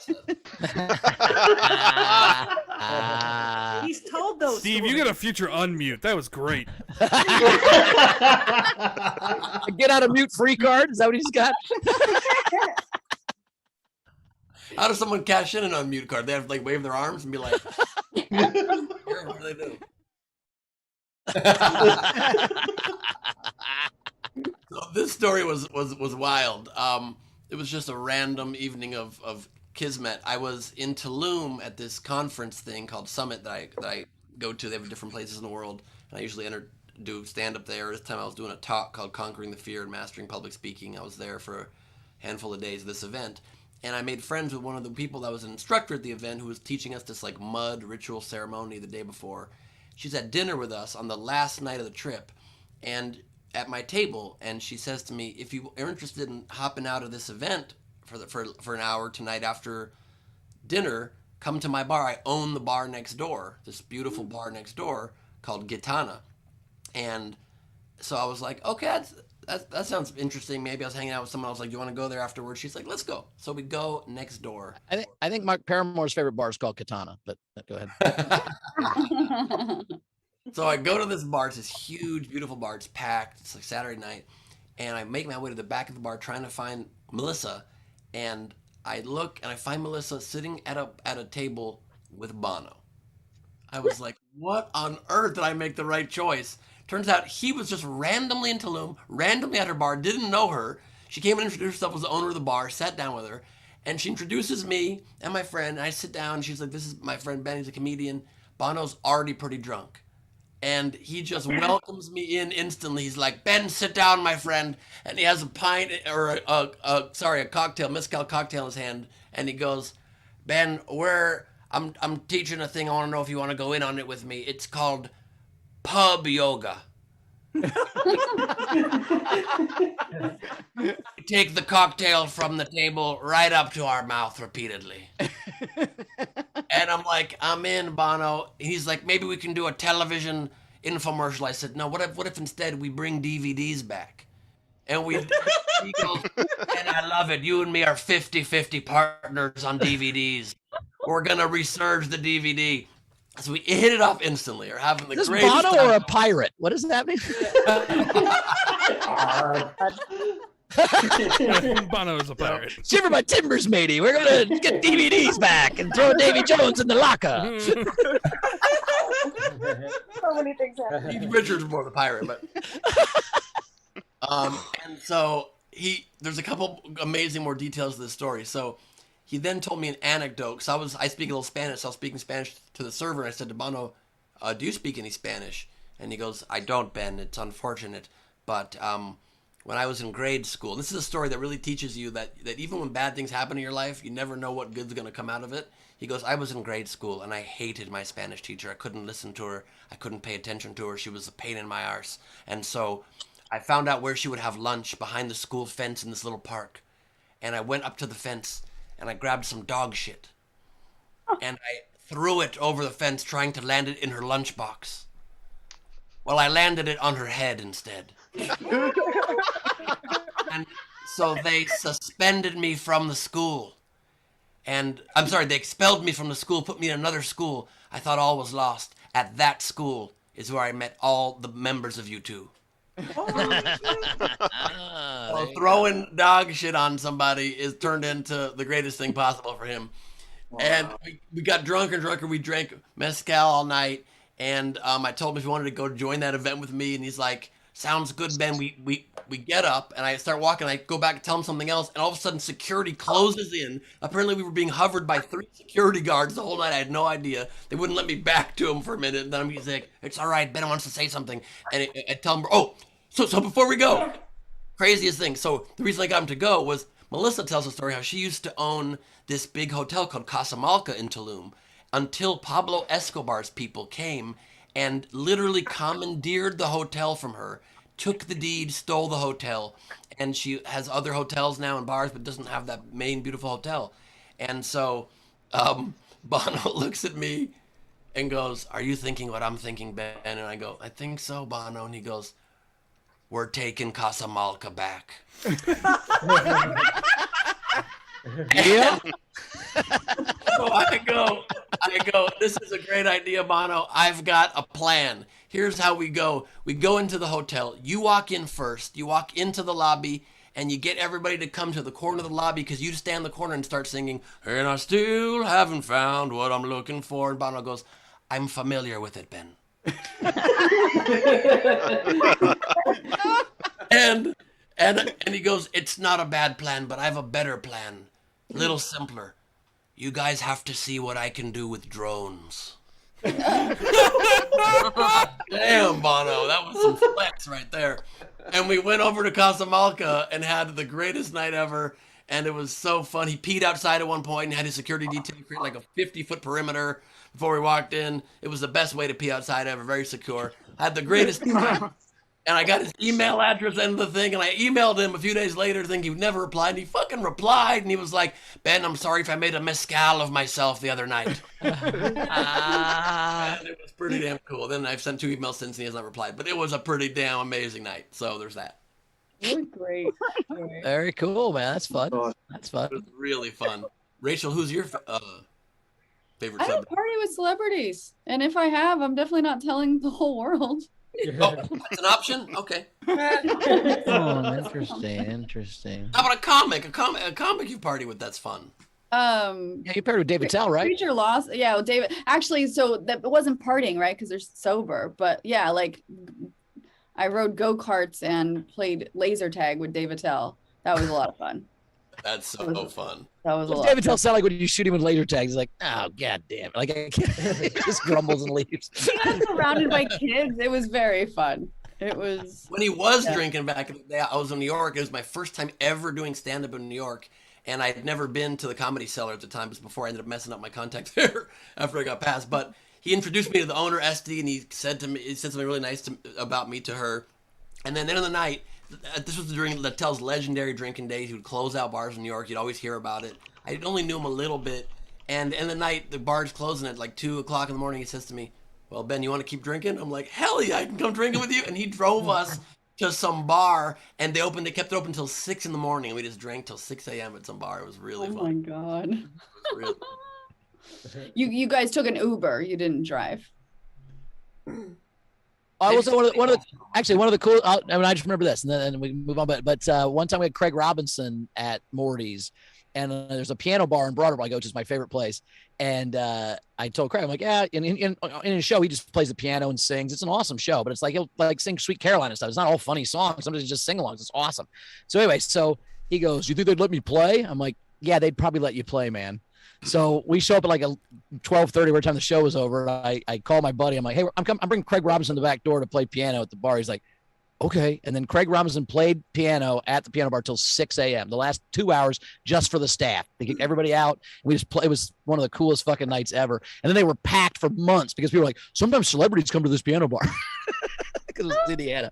said. He's told those. Steve, you got a future unmute. That was great. Get out of mute free card. Is that what he's got? How does someone cash in an unmute card? They have to like wave their arms and be like, "Here, what do they do?" So this story was wild. It was just a random evening of kismet. I was in Tulum at this conference thing called Summit that I go to. They have different places in the world, and I usually do stand up there. This time I was doing a talk called "Conquering the Fear and Mastering Public Speaking." I was there for a handful of days of this event, and I made friends with one of the people that was an instructor at the event who was teaching us this like mud ritual ceremony the day before. She's at dinner with us on the last night of the trip, and at my table, and she says to me, "If you are interested in hopping out of this event for an hour tonight after dinner, come to my bar. I own the bar next door, this beautiful bar next door called Gitana." And so I was like, okay, that sounds interesting. Maybe I was hanging out with someone. I was like, "Do you want to go there afterwards?" She's like, "Let's go." So we go next door. I think Mark Paramore's favorite bar is called Katana, but go ahead. So I go to this bar. It's this huge, beautiful bar. It's packed. It's like Saturday night. And I make my way to the back of the bar trying to find Melissa. And I look and I find Melissa sitting at a table with Bono. I was like, what on earth did I make the right choice? Turns out he was just randomly in Tulum, randomly at her bar, didn't know her. She came and introduced herself as the owner of the bar, sat down with her. And she introduces me and my friend. And I sit down. And she's like, "This is my friend Ben. He's a comedian. Bono's already pretty drunk." And he just welcomes me in instantly. He's like, "Ben, sit down, my friend." And he has a pint or a cocktail, mezcal cocktail in his hand. And he goes, "Ben, I'm teaching a thing. I want to know if you want to go in on it with me. It's called pub yoga. Take the cocktail from the table right up to our mouth repeatedly. And I'm like, I'm in, Bono. He's like, maybe we can do a television infomercial. I said, no, what if instead we bring DVDs back? And he goes, and I love it. You and me are 50-50 partners on DVDs. We're going to resurge the DVD. So we hit it off instantly. Or having the Is this greatest Bono time. or a pirate? What does that mean? Bono is a pirate. Shiver my timbers, matey. We're gonna get DVDs back and throw Davy Jones in the locker. So many things happen. Keith Richards more the pirate, but and so there's a couple amazing more details to this story. So he then told me an anecdote because I speak a little Spanish, so I was speaking Spanish to the server, and I said to Bono, do you speak any Spanish? And he goes, I don't, Ben. It's unfortunate, but when I was in grade school, this is a story that really teaches you that even when bad things happen in your life, you never know what good's going to come out of it. He goes, I was in grade school and I hated my Spanish teacher. I couldn't listen to her. I couldn't pay attention to her. She was a pain in my arse. And so I found out where she would have lunch behind the school fence in this little park. And I went up to the fence and I grabbed some dog shit. And I threw it over the fence trying to land it in her lunchbox. Well, I landed it on her head instead. And so they suspended me from the school. And I'm sorry, they expelled me from the school, put me in another school. I thought all was lost. At that school is where I met all the members of U2. So throwing dog shit on somebody is turned into the greatest thing possible for him. Wow. And we got drunker and drunker. We drank mezcal all night. And I told him if he wanted to go join that event with me. And he's like, sounds good, Ben. We get up and I start walking. I go back and tell him something else. And all of a sudden security closes in. Apparently we were being hovered by 3 security guards the whole night. I had no idea. They wouldn't let me back to him for a minute. And then he's like, it's all right. Ben wants to say something. And I tell him, so before we go, craziest thing. So the reason I got him to go was Melissa tells a story how she used to own this big hotel called Casamalca in Tulum until Pablo Escobar's people came and literally commandeered the hotel from her, took the deed, stole the hotel, and she has other hotels now and bars, but doesn't have that main beautiful hotel. And so Bono looks at me and goes, are you thinking what I'm thinking, Ben? And I go, I think so, Bono. And he goes, we're taking Casamalca back. Yeah. So I go, this is a great idea, Bono. I've got a plan. Here's how we go. We go into the hotel. You walk in first. You walk into the lobby, and you get everybody to come to the corner of the lobby because you just stand in the corner and start singing, and I still haven't found what I'm looking for. And Bono goes, I'm familiar with it, Ben. and he goes, it's not a bad plan, but I have a better plan. A little simpler. You guys have to see what I can do with drones. Damn, Bono, that was some flex right there. And we went over to Casamalca and had the greatest night ever. And it was so fun. He peed outside at one point and had his security detail create like a 50-foot perimeter before we walked in. It was the best way to pee outside ever, very secure. I had the greatest time. And I got his email address and the thing, and I emailed him a few days later thinking he would never reply, and he fucking replied, and he was like, Ben, I'm sorry if I made a mezcal of myself the other night. And it was pretty damn cool. Then I've sent 2 emails since, and he has not replied, but it was a pretty damn amazing night, so there's that. Really great. Very cool, man. That's fun. That's fun. It was really fun. Rachel, who's your favorite I don't party with celebrities, and if I have, I'm definitely not telling the whole world. Oh, that's an option? Okay. Oh, interesting. How about a comic? A comic you party with, that's fun. Yeah, you paired with David Tell, right? Preacher Lost. Yeah, well, David. Actually, so that it wasn't partying, right? Because they're sober. But yeah, like I rode go-karts and played laser tag with David Tell. That was a lot of fun. That's so fun. That was a lot. David Tell sound like when you shoot him with laser tags, he's like, oh god damn it. Like I can't, he just grumbles and leaves. He got surrounded by kids. It was very fun. It was when he was drinking back in the day. I was in New York. It was my first time ever doing stand-up in New York. And I had never been to the Comedy Cellar at the time, because before I ended up messing up my contact there after I got passed. But he introduced me to the owner, Esty, and he said something really nice about me to her. And then at the end of the night, this was during Littell's legendary drinking days. He would close out bars in New York. You'd always hear about it. I only knew him a little bit. And in the night, the bar's closing at like 2 o'clock in the morning. He says to me, "Well, Ben, you want to keep drinking?" I'm like, "Hell yeah, I can come drinking with you." And he drove us to some bar, and they kept it open until 6 in the morning. And we just drank till 6 a.m. at some bar. It was really fun. Oh my God. It was really You guys took an Uber. You didn't drive. I was one of the cool. I just remember this, and then we can move on. But one time we had Craig Robinson at Morty's, and there's a piano bar in Broadway I go, which is my favorite place. And I told Craig, I'm like, yeah. In his show, he just plays the piano and sings. It's an awesome show, but it's like he'll like sing Sweet Caroline and stuff. It's not all funny songs. Sometimes just sing-alongs. It's awesome. So anyway, so he goes, "You think they'd let me play?" I'm like, "Yeah, they'd probably let you play, man." So we show up at like a 12:30 every time the show was over. I call my buddy. I'm like, "Hey, I'm bringing Craig Robinson to the back door to play piano at the bar." He's like, "Okay." And then Craig Robinson played piano at the piano bar till 6 a.m. The last 2 hours just for the staff. They kicked everybody out. We just play. It was one of the coolest fucking nights ever. And then they were packed for months because people were like, "Sometimes celebrities come to this piano bar," because it was Indiana.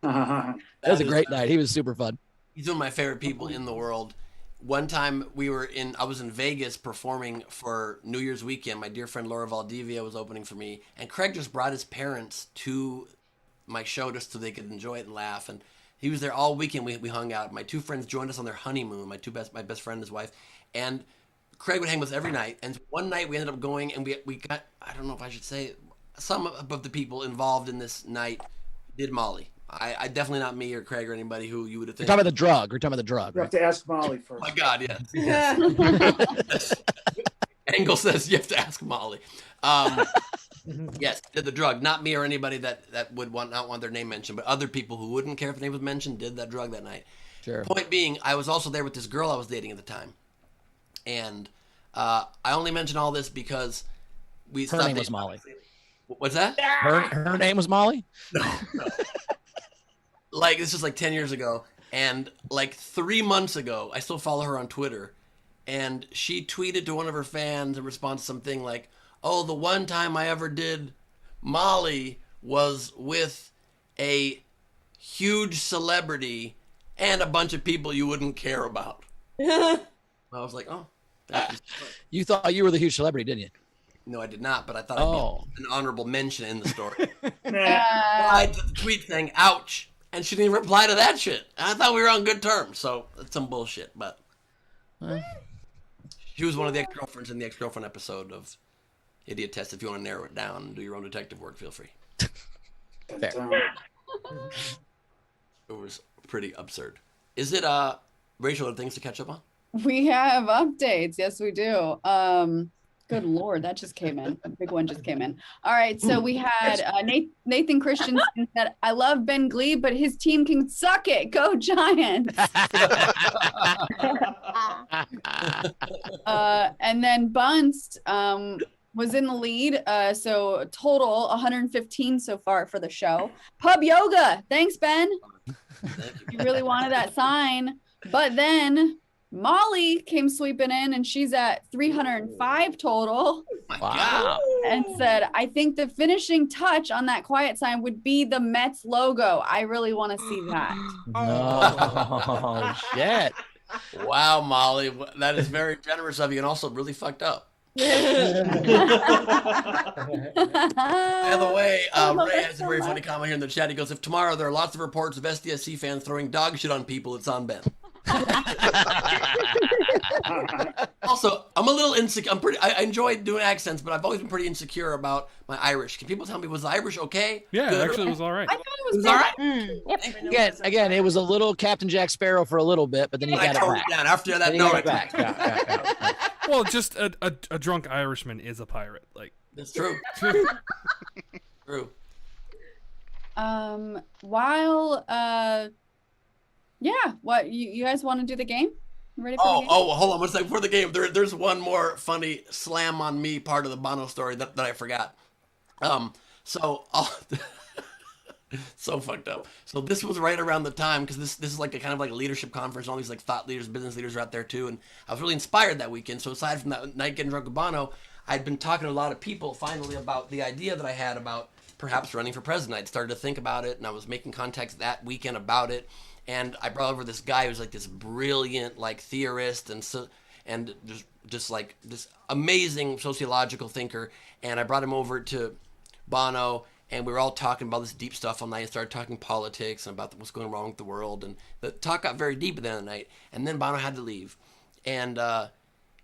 That was a great night. He was super fun. He's one of my favorite people in the world. One time I was in Vegas performing for New Year's weekend. My dear friend Laura Valdivia was opening for me, and Craig just brought his parents to my show just so they could enjoy it and laugh. And he was there all weekend. We hung out. My two friends joined us on their honeymoon. My best friend and his wife, and Craig would hang with us every night. And one night we ended up going, and we got, I don't know if I should say, some of the people involved in this night did Molly. I definitely not me or Craig or anybody who you would have We're talking about the drug. We're talking about the drug. You have to ask Molly first. Oh my God, yes. Angle says you have to ask Molly. Yes, did the drug. Not me or anybody that would not want their name mentioned, but other people who wouldn't care if their name was mentioned did that drug that night. Sure. Point being, I was also there with this girl I was dating at the time. And I only mention all this because Her name was Molly. What's that? Her name was Molly? No. Like, this was like 10 years ago. And like 3 months ago, I still follow her on Twitter. And she tweeted to one of her fans in response to something like, "Oh, the one time I ever did Molly was with a huge celebrity and a bunch of people you wouldn't care about." I was like, "Oh, thank you." You thought you were the huge celebrity, didn't you? No, I did not, but I thought I'd be an honorable mention in the story. I did the tweet saying, "Ouch." And she didn't reply to that shit. I thought we were on good terms, so that's some bullshit. But she was one of the ex-girlfriends in the ex-girlfriend episode of Idiot Test. If you want to narrow it down and do your own detective work, feel free. It was pretty absurd. Is it Rachel, other things to catch up on? We have updates. Yes, we do. Good Lord, that just came in. A big one just came in. All right, so we had Nathan Christensen said, "I love Ben Glebe, but his team can suck it. Go Giants." And then Bunst was in the lead. So total 115 so far for the show. Pub Yoga. Thanks, Ben. You really wanted that sign. But then Molly came sweeping in, and she's at 305 total. Wow. And said, "I think the finishing touch on that quiet sign would be the Mets logo. I really want to see that." Oh, shit. Wow, Molly. That is very generous of you and also really fucked up. By the way, Ray has a very funny comment here in the chat. He goes, "If tomorrow there are lots of reports of SDSC fans throwing dog shit on people, it's on Ben." Also, I'm a little insecure. I enjoy doing accents, but I've always been pretty insecure about my Irish. Can people tell me, was the Irish okay? Yeah, Good? actually, it was all right. I thought It was all right. Again, it was a little Captain Jack Sparrow for a little bit, but then he got it back. Down. After that, Then he no, got it back. Yeah. Well, just a drunk Irishman is a pirate. Like, that's true. True. While yeah, what you guys want to do the game? You ready for the game? Oh, hold on one second. Before the game, there's one more funny slam on me part of the Bono story that I forgot. So So fucked up. So this was right around the time because this is like a kind of like a leadership conference. All these like thought leaders, business leaders are out there too, and I was really inspired that weekend. So aside from that night getting drunk with Bono, I'd been talking to a lot of people finally about the idea that I had about perhaps running for president. I'd started to think about it, and I was making contacts that weekend about it. And I brought over this guy who's like this brilliant like theorist and just like this amazing sociological thinker. And I brought him over to Bono. And we were all talking about this deep stuff all night and started talking politics and about what's going wrong with the world. And the talk got very deep at the end of the night. And then Bono had to leave. And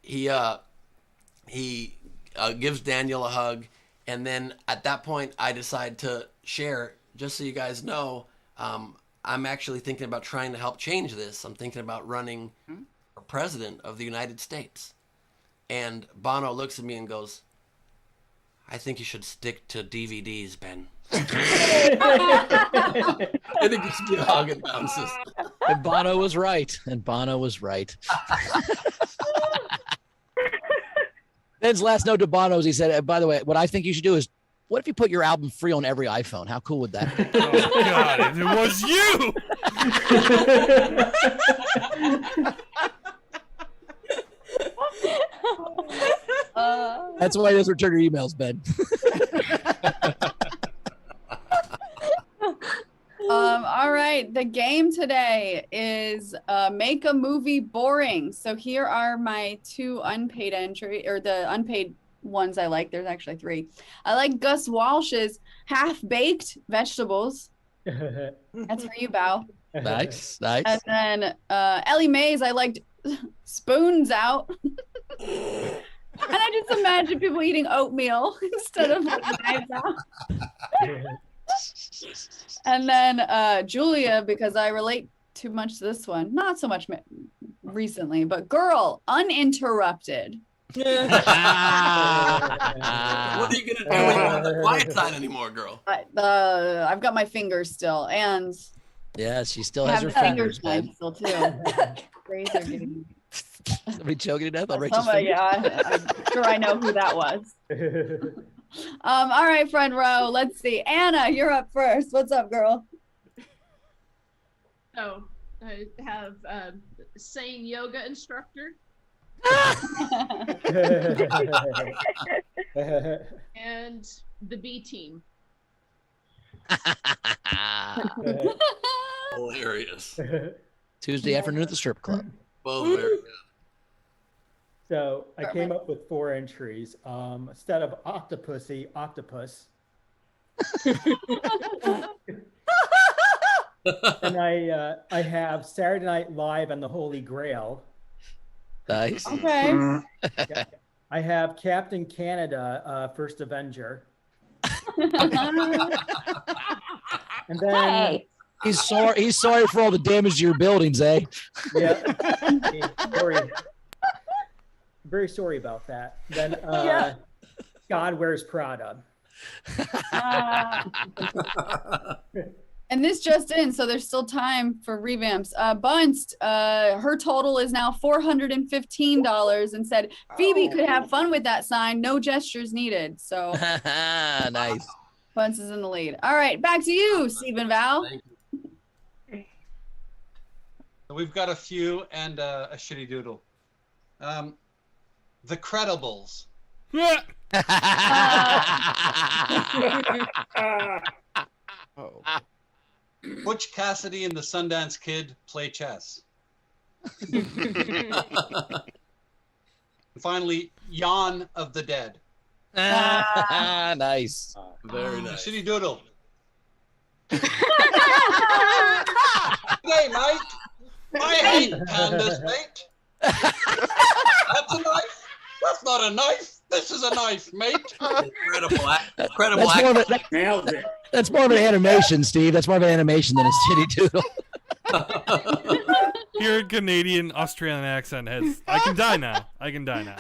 he gives Daniel a hug. And then at that point, I decide to share, just so you guys know, I'm actually thinking about trying to help change this. I'm thinking about running for president of the United States. And Bono looks at me and goes, I think you should stick to DVDs, Ben. I think you should be a hug and bounces. And Bono was right. And Bono was right. Ben's last note to Bono is he said, by the way, what I think you should do is, what if you put your album free on every iPhone? How cool would that be? Oh, God, it was you! That's why he doesn't return your emails, Ben. All right. The game today is make a movie boring. So here are my 2 unpaid entry, or the unpaid ones I like. There's actually 3. I like Gus Walsh's half-baked vegetables. That's for you, Bao. Nice, nice. And then Ellie Mae's, I liked spoons out. And I just imagine people eating oatmeal instead of knives out. And then Julia, because I relate too much to this one. Not so much recently, but Girl, Uninterrupted. What are you gonna do when you're on the quiet side anymore, girl? I've got my fingers still, and yeah, she still I has her have fingers, fingers man. still too. Razor getting Somebody choking to death on Rachel's somebody, fingers. yeah, I'm sure I know who that was. All right, front row. Let's see. Anna, you're up first. What's up, girl? Oh, I have sane yoga instructor. And the B team. Hilarious. Tuesday afternoon at the strip club. Both very good. So I came up with 4 entries. Instead of Octopussy, Octopus. And I have Saturday Night Live and the Holy Grail. Nice. Okay. Yeah. I have Captain Canada, First Avenger. And then He's sorry for all the damage to your buildings, eh? yeah, sorry. Very sorry about that. Then God Wears Prada. And this just in, so there's still time for revamps. Bunst, her total is now $415 and said Phoebe could have fun with that sign, no gestures needed. So nice. Bunst is in the lead. All right, back to you, Stephen Val. We've got a few and a shitty doodle. The Credibles. Oh. Butch Cassidy and the Sundance Kid play chess. And finally, Yawn of the Dead. Nice. Very nice. Shitty doodle. Hey, mate. I hate pandas, mate. That's a knife. That's not a knife. This is a knife, mate. Incredible Nailed it. That's more of an animation, Steve. That's more of an animation than a shitty doodle. Your Canadian Australian accent has. I can die now. I can die now.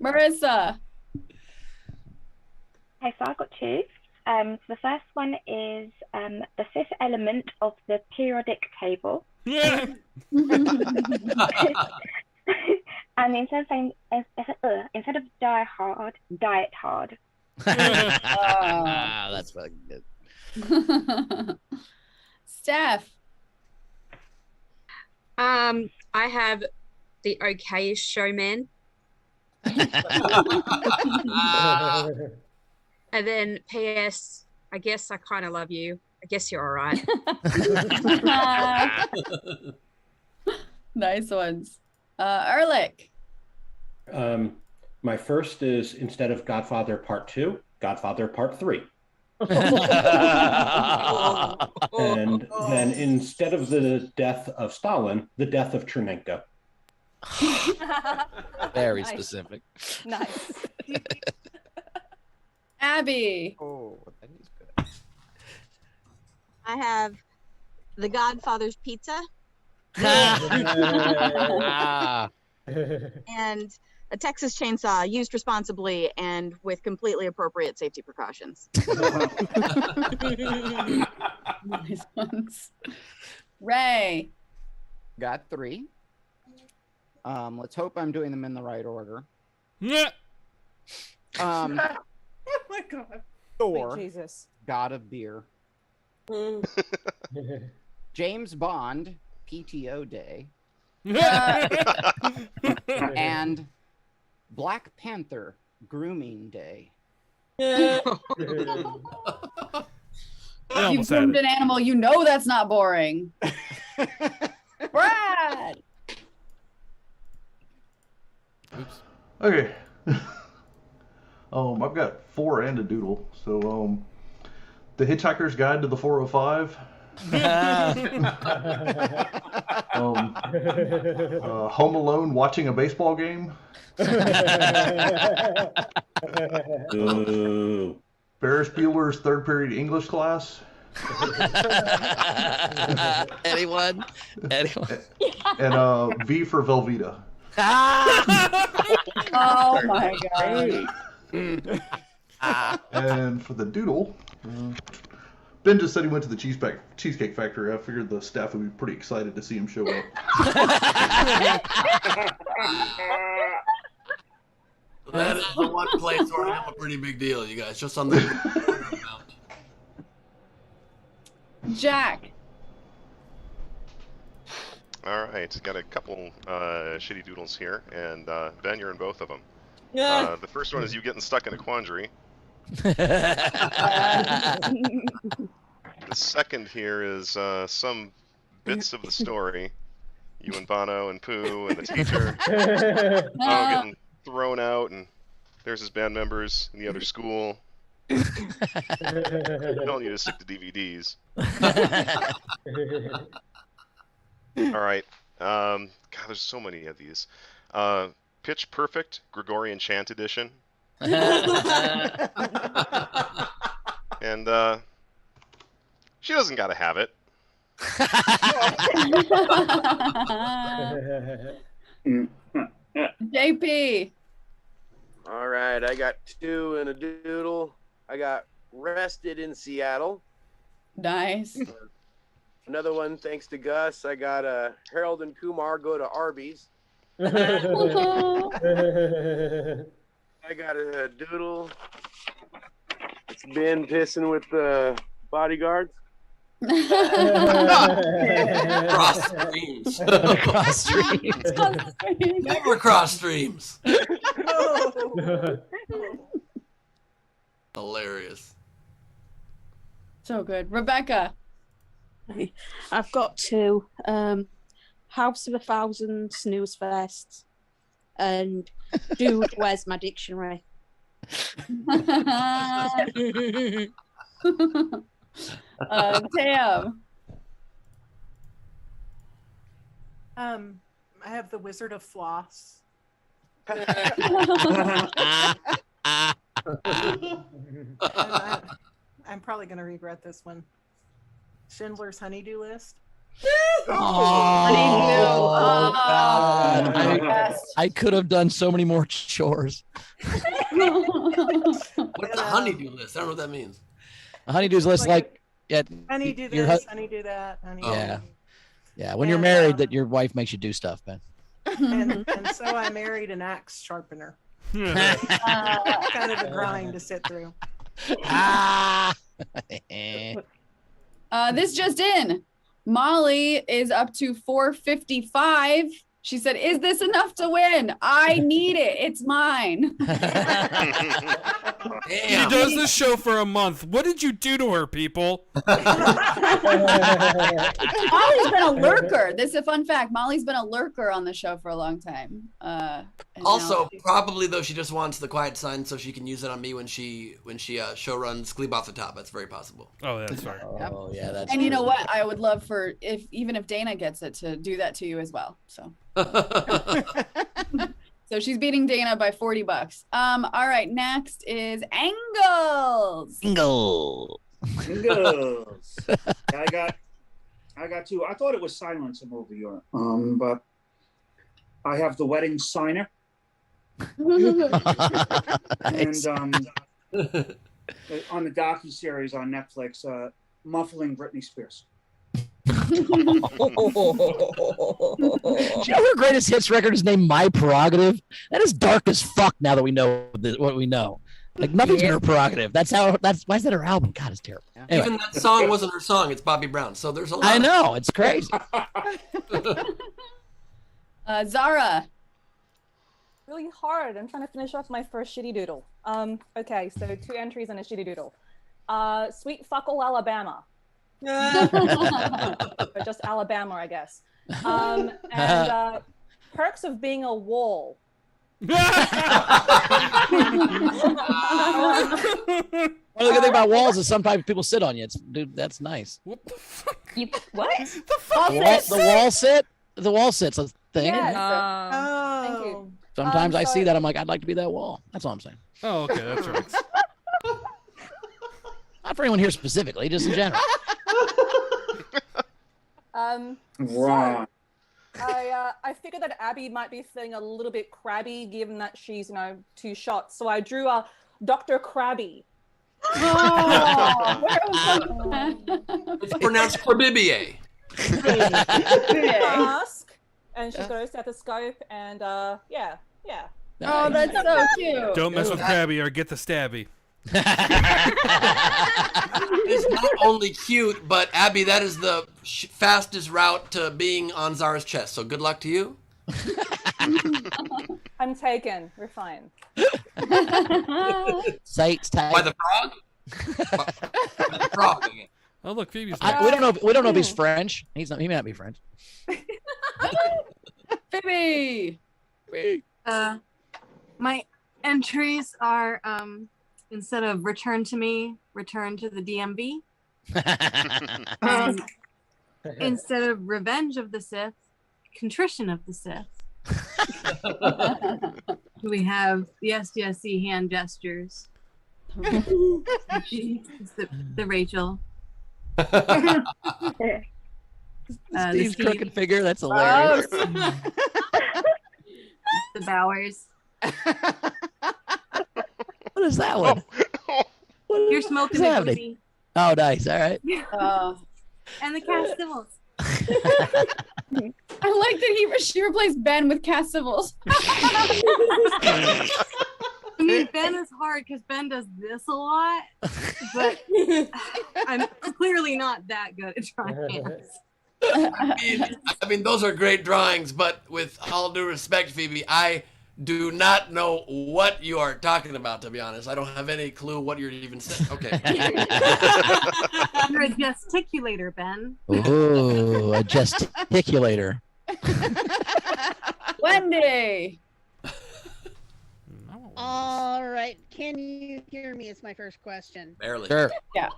Marissa. Okay, so I've got 2. So the first one is the 5th element of the periodic table. Yeah. And instead of saying instead of diet hard, That's fucking good. Steph. I have the Okayest Showman. And then P.S. I guess I kind of love you. I guess you're all right. Nice ones. Ehrlich. My first is, instead of Godfather Part 2, Godfather Part 3. And then instead of the death of Stalin, the death of Chernenko. Very Nice. specific. Nice. Abby. Oh, that is good. I have The Godfather's Pizza and a Texas chainsaw used responsibly and with completely appropriate safety precautions. Nice ones. Ray. Got 3. Let's hope I'm doing them in the right order. Oh my God. Thor, Jesus. God of Beer. James Bond, PTO Day. And Black Panther, Grooming Day. If you've almost had groomed it. an animal, you know that's not boring. Brad. Okay. I've got 4 and a doodle. So, The Hitchhiker's Guide to the 405. Home Alone watching a baseball game. Ferris Bueller's third period English class. Anyone? And V for Velveeta. Oh my God. And for the doodle, Ben just said he went to the Cheesecake Factory. I figured the staff would be pretty excited to see him show up. That is the one place where I'm a pretty big deal, you guys. Just on the amount. Jack. All right, got a couple shitty doodles here, and Ben, you're in both of them. Yeah. The first one is you getting stuck in a quandary. The second here is some bits of the story. You and Bono and Pooh and the teacher. Bono getting thrown out, and there's his band members in the other school. Telling you to stick to DVDs. All right. God, there's so many of these. Pitch Perfect, Gregorian Chant Edition. And she doesn't gotta have it. JP. All right, I got 2 and a doodle. I got Rested in Seattle. Nice. Another one, thanks to Gus. I got Harold and Kumar Go to Arby's. I got a doodle. It's Ben pissing with the bodyguards. Cross streams. Cross streams. Never cross streams. Hilarious. So good. Rebecca. I've got 2. House of 1,000 Snooze Fests and Dude, Where's My Dictionary? Tam. I have the Wizard of Floss. I'm probably going to regret this one. Schindler's Honeydew List. I could have done so many more chores. What's the honeydew list? I don't know what that means. A honeydew's list, like yeah, Honeydew your this, honeydew that. yeah. When you're married, that your wife makes you do stuff, Ben. And so I married an axe sharpener. Kind of a grind to sit through. This just in. Molly is up to 455. She said, "Is this enough to win? I need it. It's mine." She does this show for a month. What did you do to her, people? Molly's been a lurker. This is a fun fact. Molly's been a lurker on the show for a long time. And Also, now- probably though she just wants the quiet sign so she can use it on me when she show runs Glebe Off the Top. That's very possible. Oh, that's right. Oh yeah, that's. And you know what? I would love for even if Dana gets it to do that to you as well. So. So she's beating Dana by $40. All right, next is Angles. Angles. I got two. I thought it was Silence a movie, but I have The Wedding Signer. Nice. And on the docuseries on Netflix, Muffling Britney Spears. Do you know her greatest hits record is named My Prerogative? That is dark as fuck now that we know what we know. Like nothing's been her prerogative. Why is that her album? God, it's terrible. Anyway. Even that song wasn't her song. It's Bobby Brown. So there's a lot. I know, it's crazy. Zara. Really hard. I'm trying to finish off my first shitty doodle. Okay, so 2 entries and a shitty doodle. Sweet Fuckle, Alabama. Or just Alabama, I guess. And Perks of Being a Wall. One of the good thing about walls is sometimes people sit on you. Dude, that's nice. What? The wall sit's a thing. Yeah, thank you. Sometimes I see that. I'm like, I'd like to be that wall. That's all I'm saying. Oh, okay, that's right. Not for anyone here specifically, just in general. Right. I figured that Abby might be feeling a little bit crabby given that she's 2 shots. So I drew a Dr. Krabby. It's pronounced Krabibier. Mask, and she's got a stethoscope, and yeah. Oh, that's so cute. Don't mess with Krabby or get the stabby. It's not only cute, but Abby, that is the fastest route to being on Zara's chest. So good luck to you. I'm taken. We're fine. Sights tag. By the frog? By the frog again. Oh look, Phoebe's. We don't know. We don't know if he's French. He's not. He may not be French. Phoebe. My entries are instead of return to me, return to the DMV. Instead of revenge of the Sith, contrition of the Sith. We have the SDSC hand gestures. It's the Rachel. Steve's crooked figure. That's hilarious. The Bowers. What is that one? You're smoking What's the happening? booty. Oh, nice. All right. And the Cass Civils. I like that she replaced Ben with Cass Civils. I mean, Ben is hard because Ben does this a lot, but I'm clearly not that good at drawing hands. I mean, those are great drawings, but with all due respect, Phoebe, I do not know what you are talking about, to be honest. I don't have any clue what you're even saying. Okay. You're a gesticulator, Ben. Ooh, a gesticulator. Wendy. All right. Can you hear me? Is my first question. Barely. Sure. Yeah.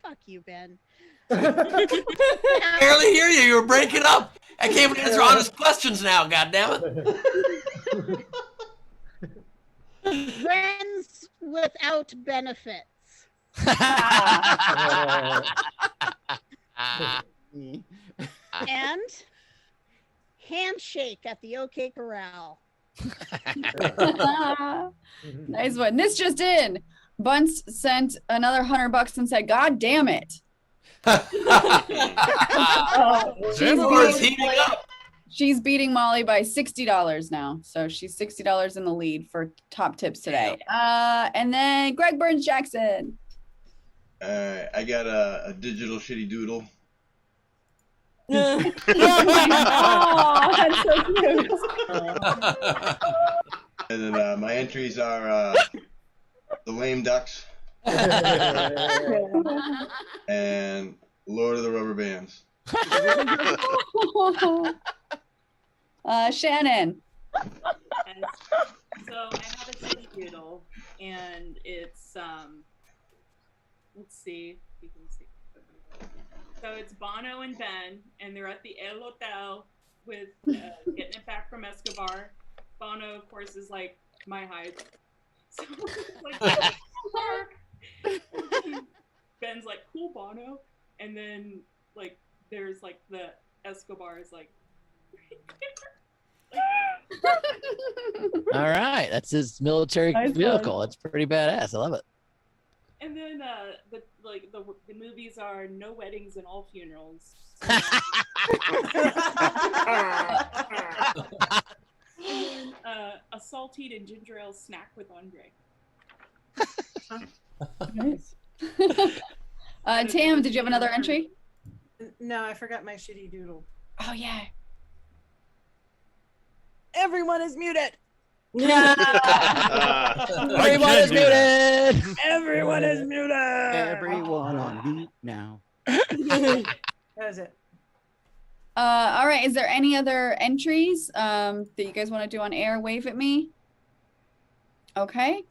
Fuck you, Ben. I barely hear you. You were breaking up. I can't even answer honest questions now, goddammit. Friends without benefits. And handshake at the OK Corral. Nice one. This just in. Bunce sent another $100 and said, "God damn it." Zanzibar is heating up. She's beating Molly by $60 now. So she's $60 in the lead for top tips today. And then Greg Burns Jackson. I got a digital shitty doodle. Oh, that's so cute. And then my entries are the Lame Ducks and Lord of the Rubber Bands. Shannon. So I have a city doodle, and it's let's see if you can see. So it's Bono and Ben, and they're at the El Hotel with getting it back from Escobar. Bono, of course, is like my height. So it's like Ben's like, cool, Bono, and then like there's like the Escobar is like. All right, that's his military Nice vehicle. one. It's pretty badass. I love it. And then the movies are No Weddings and All Funerals. And then a saltine and ginger ale snack with Andre. Nice. Tam, did you have another entry? No, I forgot my shitty doodle. Oh yeah. Everyone is muted. Everyone is muted. Everyone is muted. Everyone on mute now. That was it. All right. Is there any other entries that you guys want to do on air? Wave at me. Okay.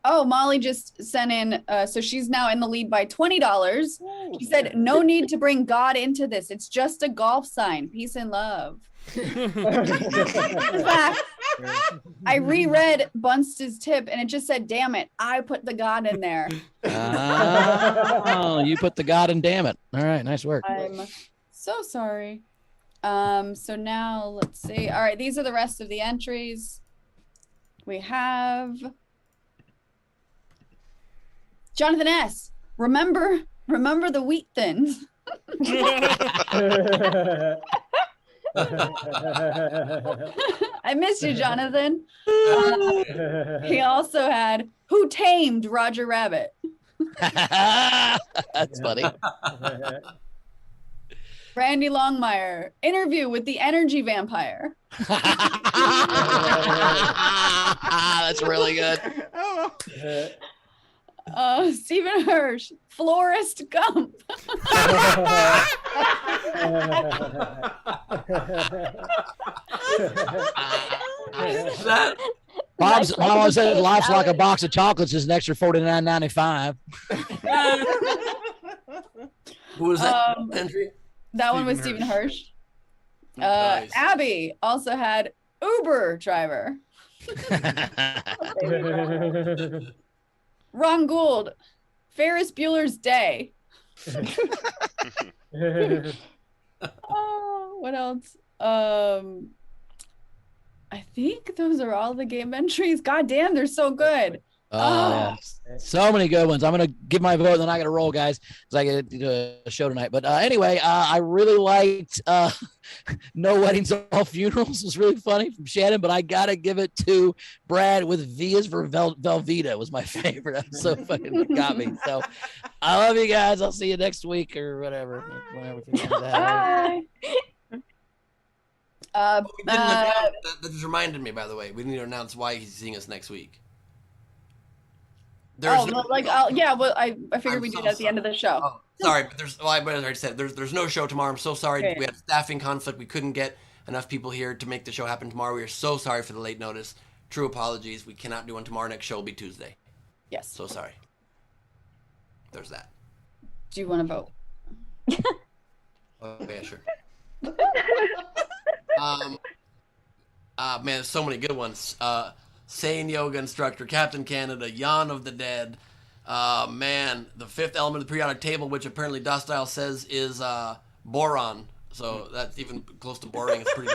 Oh, Molly just sent in. So she's now in the lead by $20. She said, "No need to bring God into this. It's just a golf sign. Peace and love." In fact, I reread Bunst's tip and it just said, "Damn it, I put the God in there." Oh, you put the God in damn it. All right, nice work. I'm so sorry. So now let's see. All right, these are the rest of the entries. We have Jonathan S. Remember the wheat thins. I miss you, Jonathan. He also had Who Tamed Roger Rabbit? That's funny. Randy Longmire, Interview with the Energy Vampire. That's really good. Stephen Hirsch, Florist Gump. Bob's mom said life's like a box of chocolates is an extra $49.95. Who was that entry? That one was Stephen Stephen Hirsch. Nice. Abby also had Uber driver. Ron Gould, Ferris Bueller's Day. Oh, what else? I think those are all the game entries. God damn, they're so good. Yeah. So many good ones. I'm gonna give my vote, and then I gotta roll, guys, because I get to do a show tonight. But anyway, I really liked No Weddings, All Funerals. Was really funny from Shannon, but I gotta give it to Brad with Vias for Velveeta was my favorite. That was so fucking got me. So I love you guys. I'll see you next week or whatever. Whenever Bye. We didn't announce, that just reminded me, by the way. We need to announce why he's seeing us next week. I figured we'd do that at the end of the show. Oh, sorry, but I already said there's no show tomorrow. I'm so sorry. Okay. We had a staffing conflict. We couldn't get enough people here to make the show happen tomorrow. We are so sorry for the late notice. True apologies. We cannot do one tomorrow. Next show will be Tuesday. Yes. So sorry. There's that. Do you want to vote? Oh yeah, sure. Man, there's so many good ones. Sane Yoga Instructor, Captain Canada, Yawn of the Dead. Man, the fifth element of the periodic table, which apparently Dostile says is boron. So that's even close to boring. It's pretty.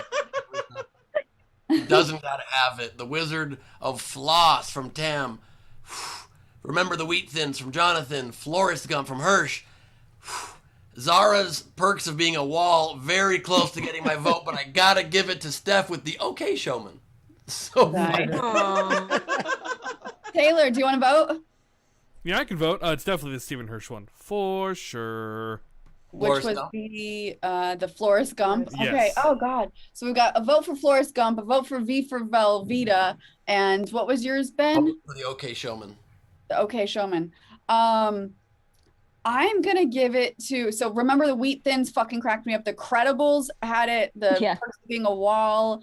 Doesn't gotta have it. The Wizard of Floss from Tam. Remember the Wheat Thins from Jonathan. Florist Gum from Hirsch. Zara's Perks of Being a Wall, very close to getting my vote, but I gotta give it to Steph with the OK Showman. So fun. Taylor, do you want to vote? Yeah, I can vote. It's definitely the Stephen Hirsch one for sure. Which was the Forrest Gump. Yes. Okay. Oh God. So we've got a vote for Forrest Gump, a vote for V for Velveeta, and what was yours, Ben? For the OK Showman. The OK Showman. I'm gonna give it to. So remember, the Wheat Thins fucking cracked me up. The Credibles had it. The Perks of Being a Wall.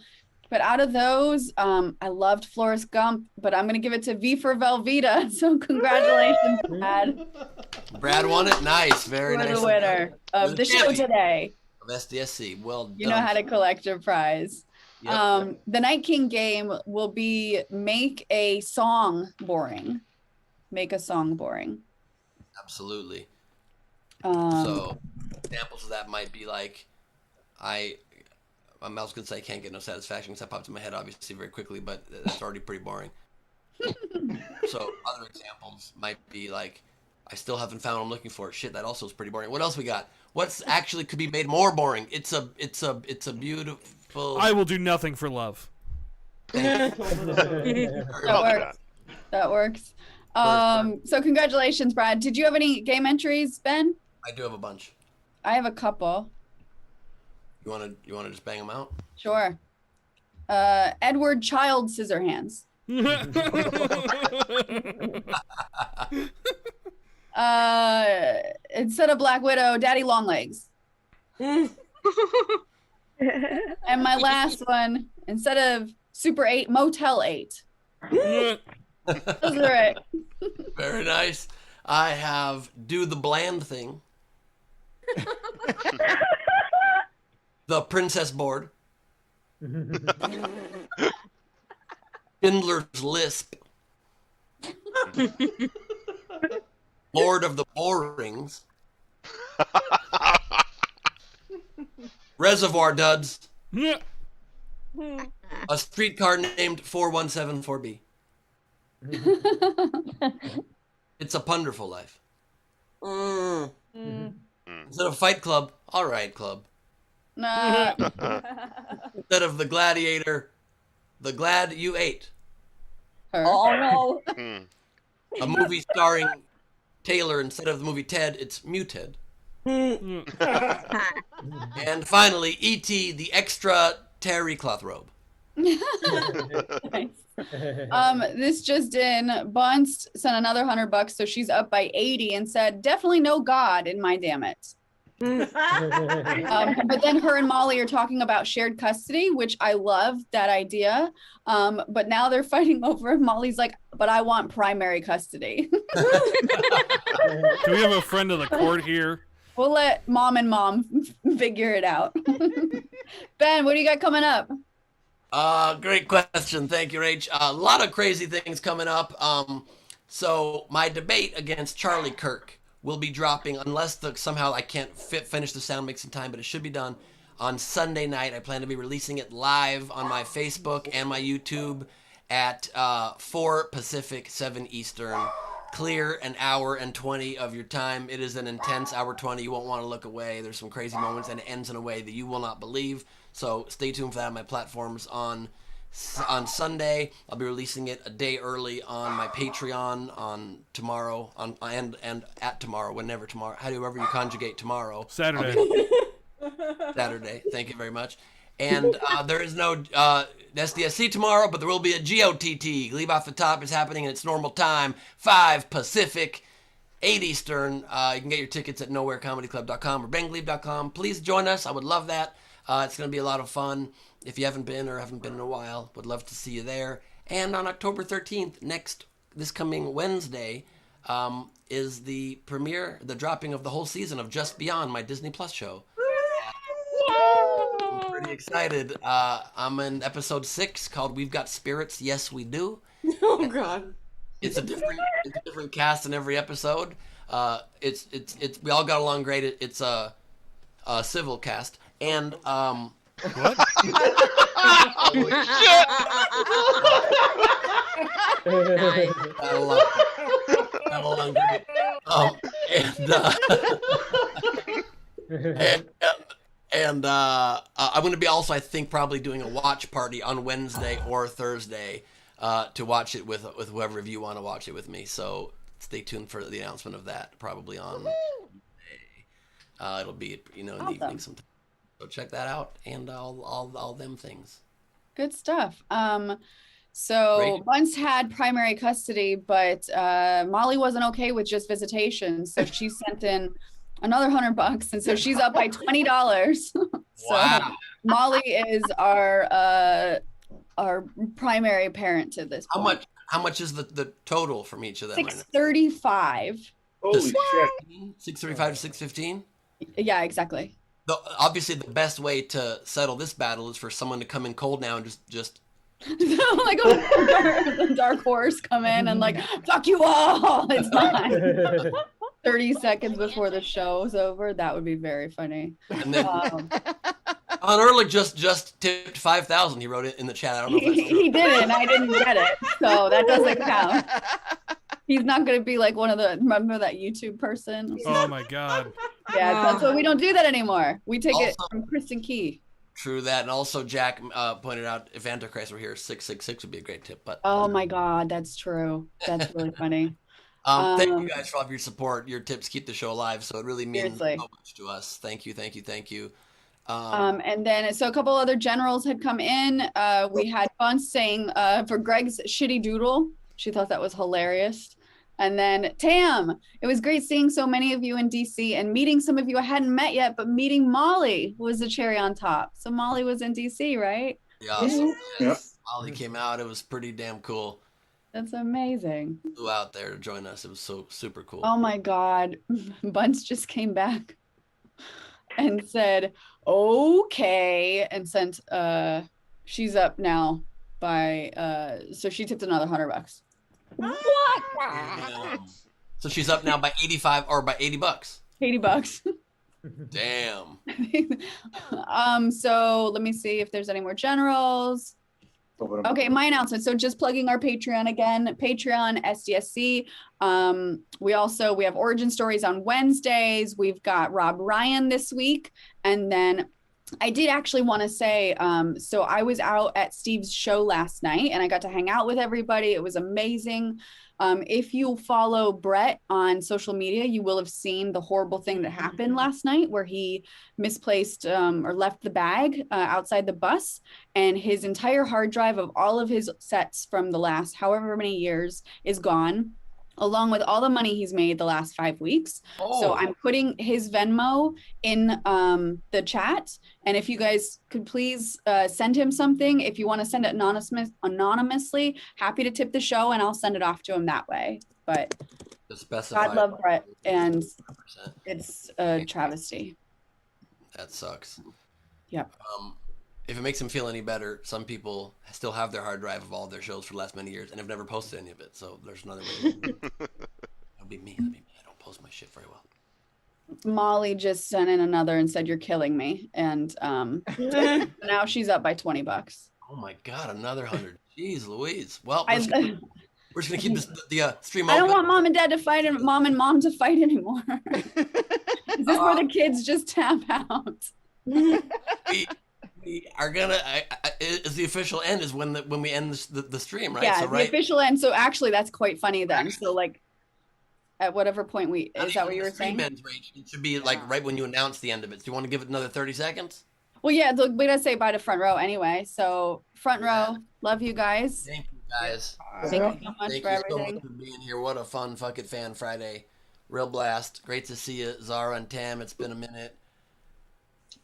But out of those, I loved Forrest Gump, but I'm gonna give it to V for Velveeta. So congratulations, Brad. Brad won it. Nice. Very You're nice. the winner of the show today. Of SDSC. Well done. You know how to collect your prize. Yep. The Night King game will be make a song boring. Make a song boring. Absolutely. Um, So examples of that might be like, I was gonna say I can't get no satisfaction because that popped in my head obviously very quickly, but that's already pretty boring. So other examples might be like, I still haven't found what I'm looking for. Shit, that also is pretty boring. What else we got? What's actually could be made more boring? It's a beautiful. I will do nothing for love. That works. That works. So congratulations, Brad. Did you have any game entries, Ben? I do have a bunch. I have a couple. You wanna just bang them out? Sure. Edward Child Scissorhands. Instead of Black Widow, Daddy Longlegs. And my last one, instead of Super 8, Motel 8. Those are it. Very nice. I have Do the Bland Thing. The Princess Board. Schindler's Lisp. Lord of the Boarings. Reservoir Duds. A Streetcar Named 4174B. It's a Punderful Life. Instead of Fight Club, All Right Club. Nah. Instead of The Gladiator, The Glad You Ate. Oh no. A movie starring Taylor instead of the movie Ted, it's Muted. And finally, E.T. the extra terry cloth robe. Nice. This just in, Bunst sent another $100, so she's up by 80 and said, definitely no God in my damn it. But then her and Molly are talking about shared custody, which I love that idea. But now they're fighting over, Molly's like, but I want primary custody. Do we have a friend of the court here? We'll let mom and mom figure it out. Ben, what do you got coming up? Great question. Thank you, Rach. A lot of crazy things coming up. So my debate against Charlie Kirk will be dropping, unless somehow I can't finish the sound mix in time, but it should be done on Sunday night. I plan to be releasing it live on my Facebook and my YouTube at 4 Pacific, 7 Eastern. Clear an hour and 20 of your time. It is an intense hour 20. You won't want to look away. There's some crazy moments, and it ends in a way that you will not believe. So stay tuned for that on my platforms on Sunday. I'll be releasing it a day early on my Patreon on tomorrow, and at tomorrow, whenever tomorrow, however you conjugate tomorrow. Saturday. Saturday. Thank you very much. And there is no SDSC tomorrow, but there will be a GOTT. Leave Off the Top is happening in its normal time, 5 Pacific, 8 Eastern. You can get your tickets at nowherecomedyclub.com or benglebe.com. Please join us. I would love that. It's going to be a lot of fun. If you haven't been or haven't been in a while, would love to see you there. And on October 13th, this coming Wednesday, is the premiere, the dropping of the whole season of Just Beyond, my Disney Plus show. I'm pretty excited. I'm in episode 6 called We've Got Spirits, Yes We Do. Oh God. It's a different cast in every episode. It's we all got along great. It's a civil cast. And what? Holy shit! Got along great. And I'm going to be also, I think, probably doing a watch party on Wednesday or Thursday to watch it with whoever of you want to watch it with me. So stay tuned for the announcement of that, probably on it'll be, in the evening sometime. So check that out and all them things. Good stuff. So Great. Bunce had primary custody, but Molly wasn't okay with just visitation, so she sent in another $100, and so she's up by $20. So Wow. Molly is our primary parent to this How point. much is the total from each of them? $635. Holy shit. 635 to 615? Yeah, exactly. Obviously, the best way to settle this battle is for someone to come in cold now and just Like a dark horse come in and like, fuck you all. It's not 30 seconds before the show is over. That would be very funny. And then Alan Ehrlich just tipped 5,000. He wrote it in the chat. I don't know if that's He didn't. I didn't get it, so that doesn't count. He's not going to be like one of the, remember that YouTube person? Oh my God. Yeah, that's why we don't do that anymore. We take it Also- from Kristen Key. true that. And also, Jack pointed out if Antichrist were here, 666 would be a great tip. But Oh my God, that's true. That's really funny. thank you guys for all of your support. Your tips keep the show alive, so it really means Seriously. so much to us. Thank you. And then, so a couple other generals had come in. We had Bunce saying for Greg's shitty doodle, she thought that was hilarious. And then Tam, it was great seeing so many of you in DC and meeting some of you I hadn't met yet, but meeting Molly was the cherry on top. So Molly was in DC, right? Yeah, Mhm. Yep. Molly came out. It was pretty damn cool. That's amazing. Flew out there to join us. It was so super cool. Oh my God. Bunce just came back and said, okay, and sent, she's up now by, so she tipped another $100. Damn. So she's up now by 85 or by $80. $80. Damn. So let me see if there's any more generals. Okay, my announcement. So just plugging our Patreon again, Patreon SDSC. We have origin stories on Wednesdays. We've got Rob Ryan this week. And then I did actually want to say, so I was out at Steve's show last night and I got to hang out with everybody. It was amazing. If you follow Brett on social media, you will have seen the horrible thing that happened last night where he misplaced or left the bag outside the bus, and his entire hard drive of all of his sets from the last however many years is gone, along with all the money he's made the last 5 weeks. So I'm putting his Venmo in the chat. And if you guys could please send him something, if you want to send it anonymously, happy to tip the show and I'll send it off to him that way. But To specify. God love Brett, and it's a travesty. That sucks. Yep. If it makes him feel any better, some people still have their hard drive of all their shows for the last many years and have never posted any of it. So there's another way. That'll be me. I don't post my shit very well. Molly just sent in another and said, "You're killing me." And now she's up by $20. Oh my God, another 100. Jeez Louise. Well, I- we're just gonna keep the stream I open. don't want mom and dad to fight and mom to fight anymore. Is this where the kids just tap out? We are gonna. Is the official end is when we end the stream, right? Yeah, so, the official end. So actually, that's quite funny then. So like, at whatever point is that what you were saying? It should be like right when you announce the end of it. Do you want to give it another 30 seconds? Well, yeah, look, we gotta say bye to Front Row anyway. So Front Row, love you guys. Thank you guys. Thank you so much Thank for you so everything. much for being here. What a fun fucking Fan Friday. Real blast. Great to see you, Zara and Tam. It's been a minute.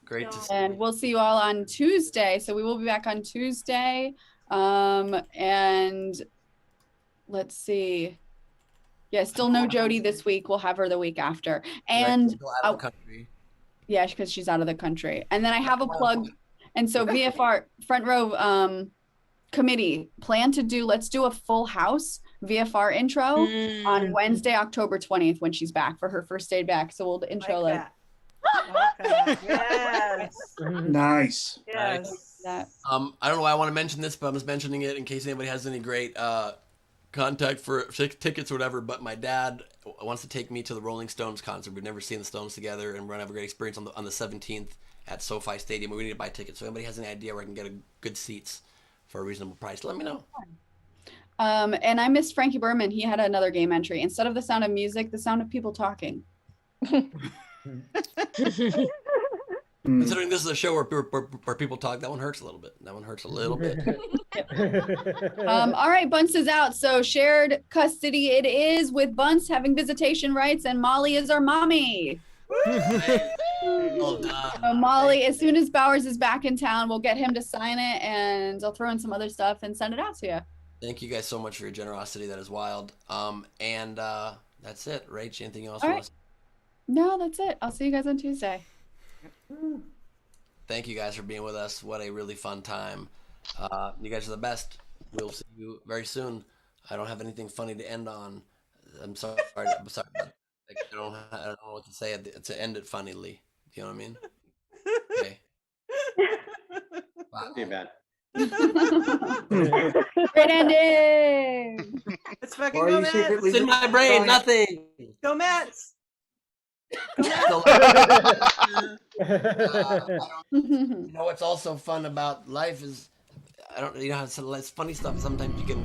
Great to see And we'll see you all on Tuesday. So we will be back on Tuesday. And let's see. Yeah, still no Jody this week. We'll have her the week after. And Still out of the country. yeah, because she's out of the country. And then I have a plug. And so VFR Front Row committee plan to do, let's do a full house VFR intro on Wednesday, October 20th when she's back for her first day back. So we'll intro like Yes. Nice. Yes. that. I don't know why I want to mention this, but I'm just mentioning it in case anybody has any great contact for tickets or whatever, but my dad wants to take me to the Rolling Stones concert. We've never seen the Stones together, and we're gonna have a great experience on the 17th at SoFi Stadium. We need to buy tickets. So if anybody has any idea where I can get good seats for a reasonable price, let me know. And I missed Frankie Berman. He had another game entry. Instead of the sound of music, the sound of people talking. Considering this is a show where people talk, that one hurts a little bit. That one hurts a little bit. All right, Bunce is out. So shared custody it is, with Bunce having visitation rights, and Molly is our mommy. Well done. Molly, as soon as Bowers is back in town, we'll get him to sign it, and I'll throw in some other stuff and send it out to you. Thank you guys so much for your generosity. That is wild. And that's it. Rach, anything else? All you right. want to say? No, that's it. I'll see you guys on Tuesday. Thank you guys for being with us. What a really fun time. You guys are the best. We'll see you very soon. I don't have anything funny to end on. I'm sorry. I'm sorry. I don't know what to say to end it funnily. Do you know what I mean? Okay. Bye. Too bad. Great ending. Let's fucking go, Mets. It's in my brain. Nothing. Go Mets. You know what's also fun about life is, I don't, you know, it's funny stuff. Sometimes you can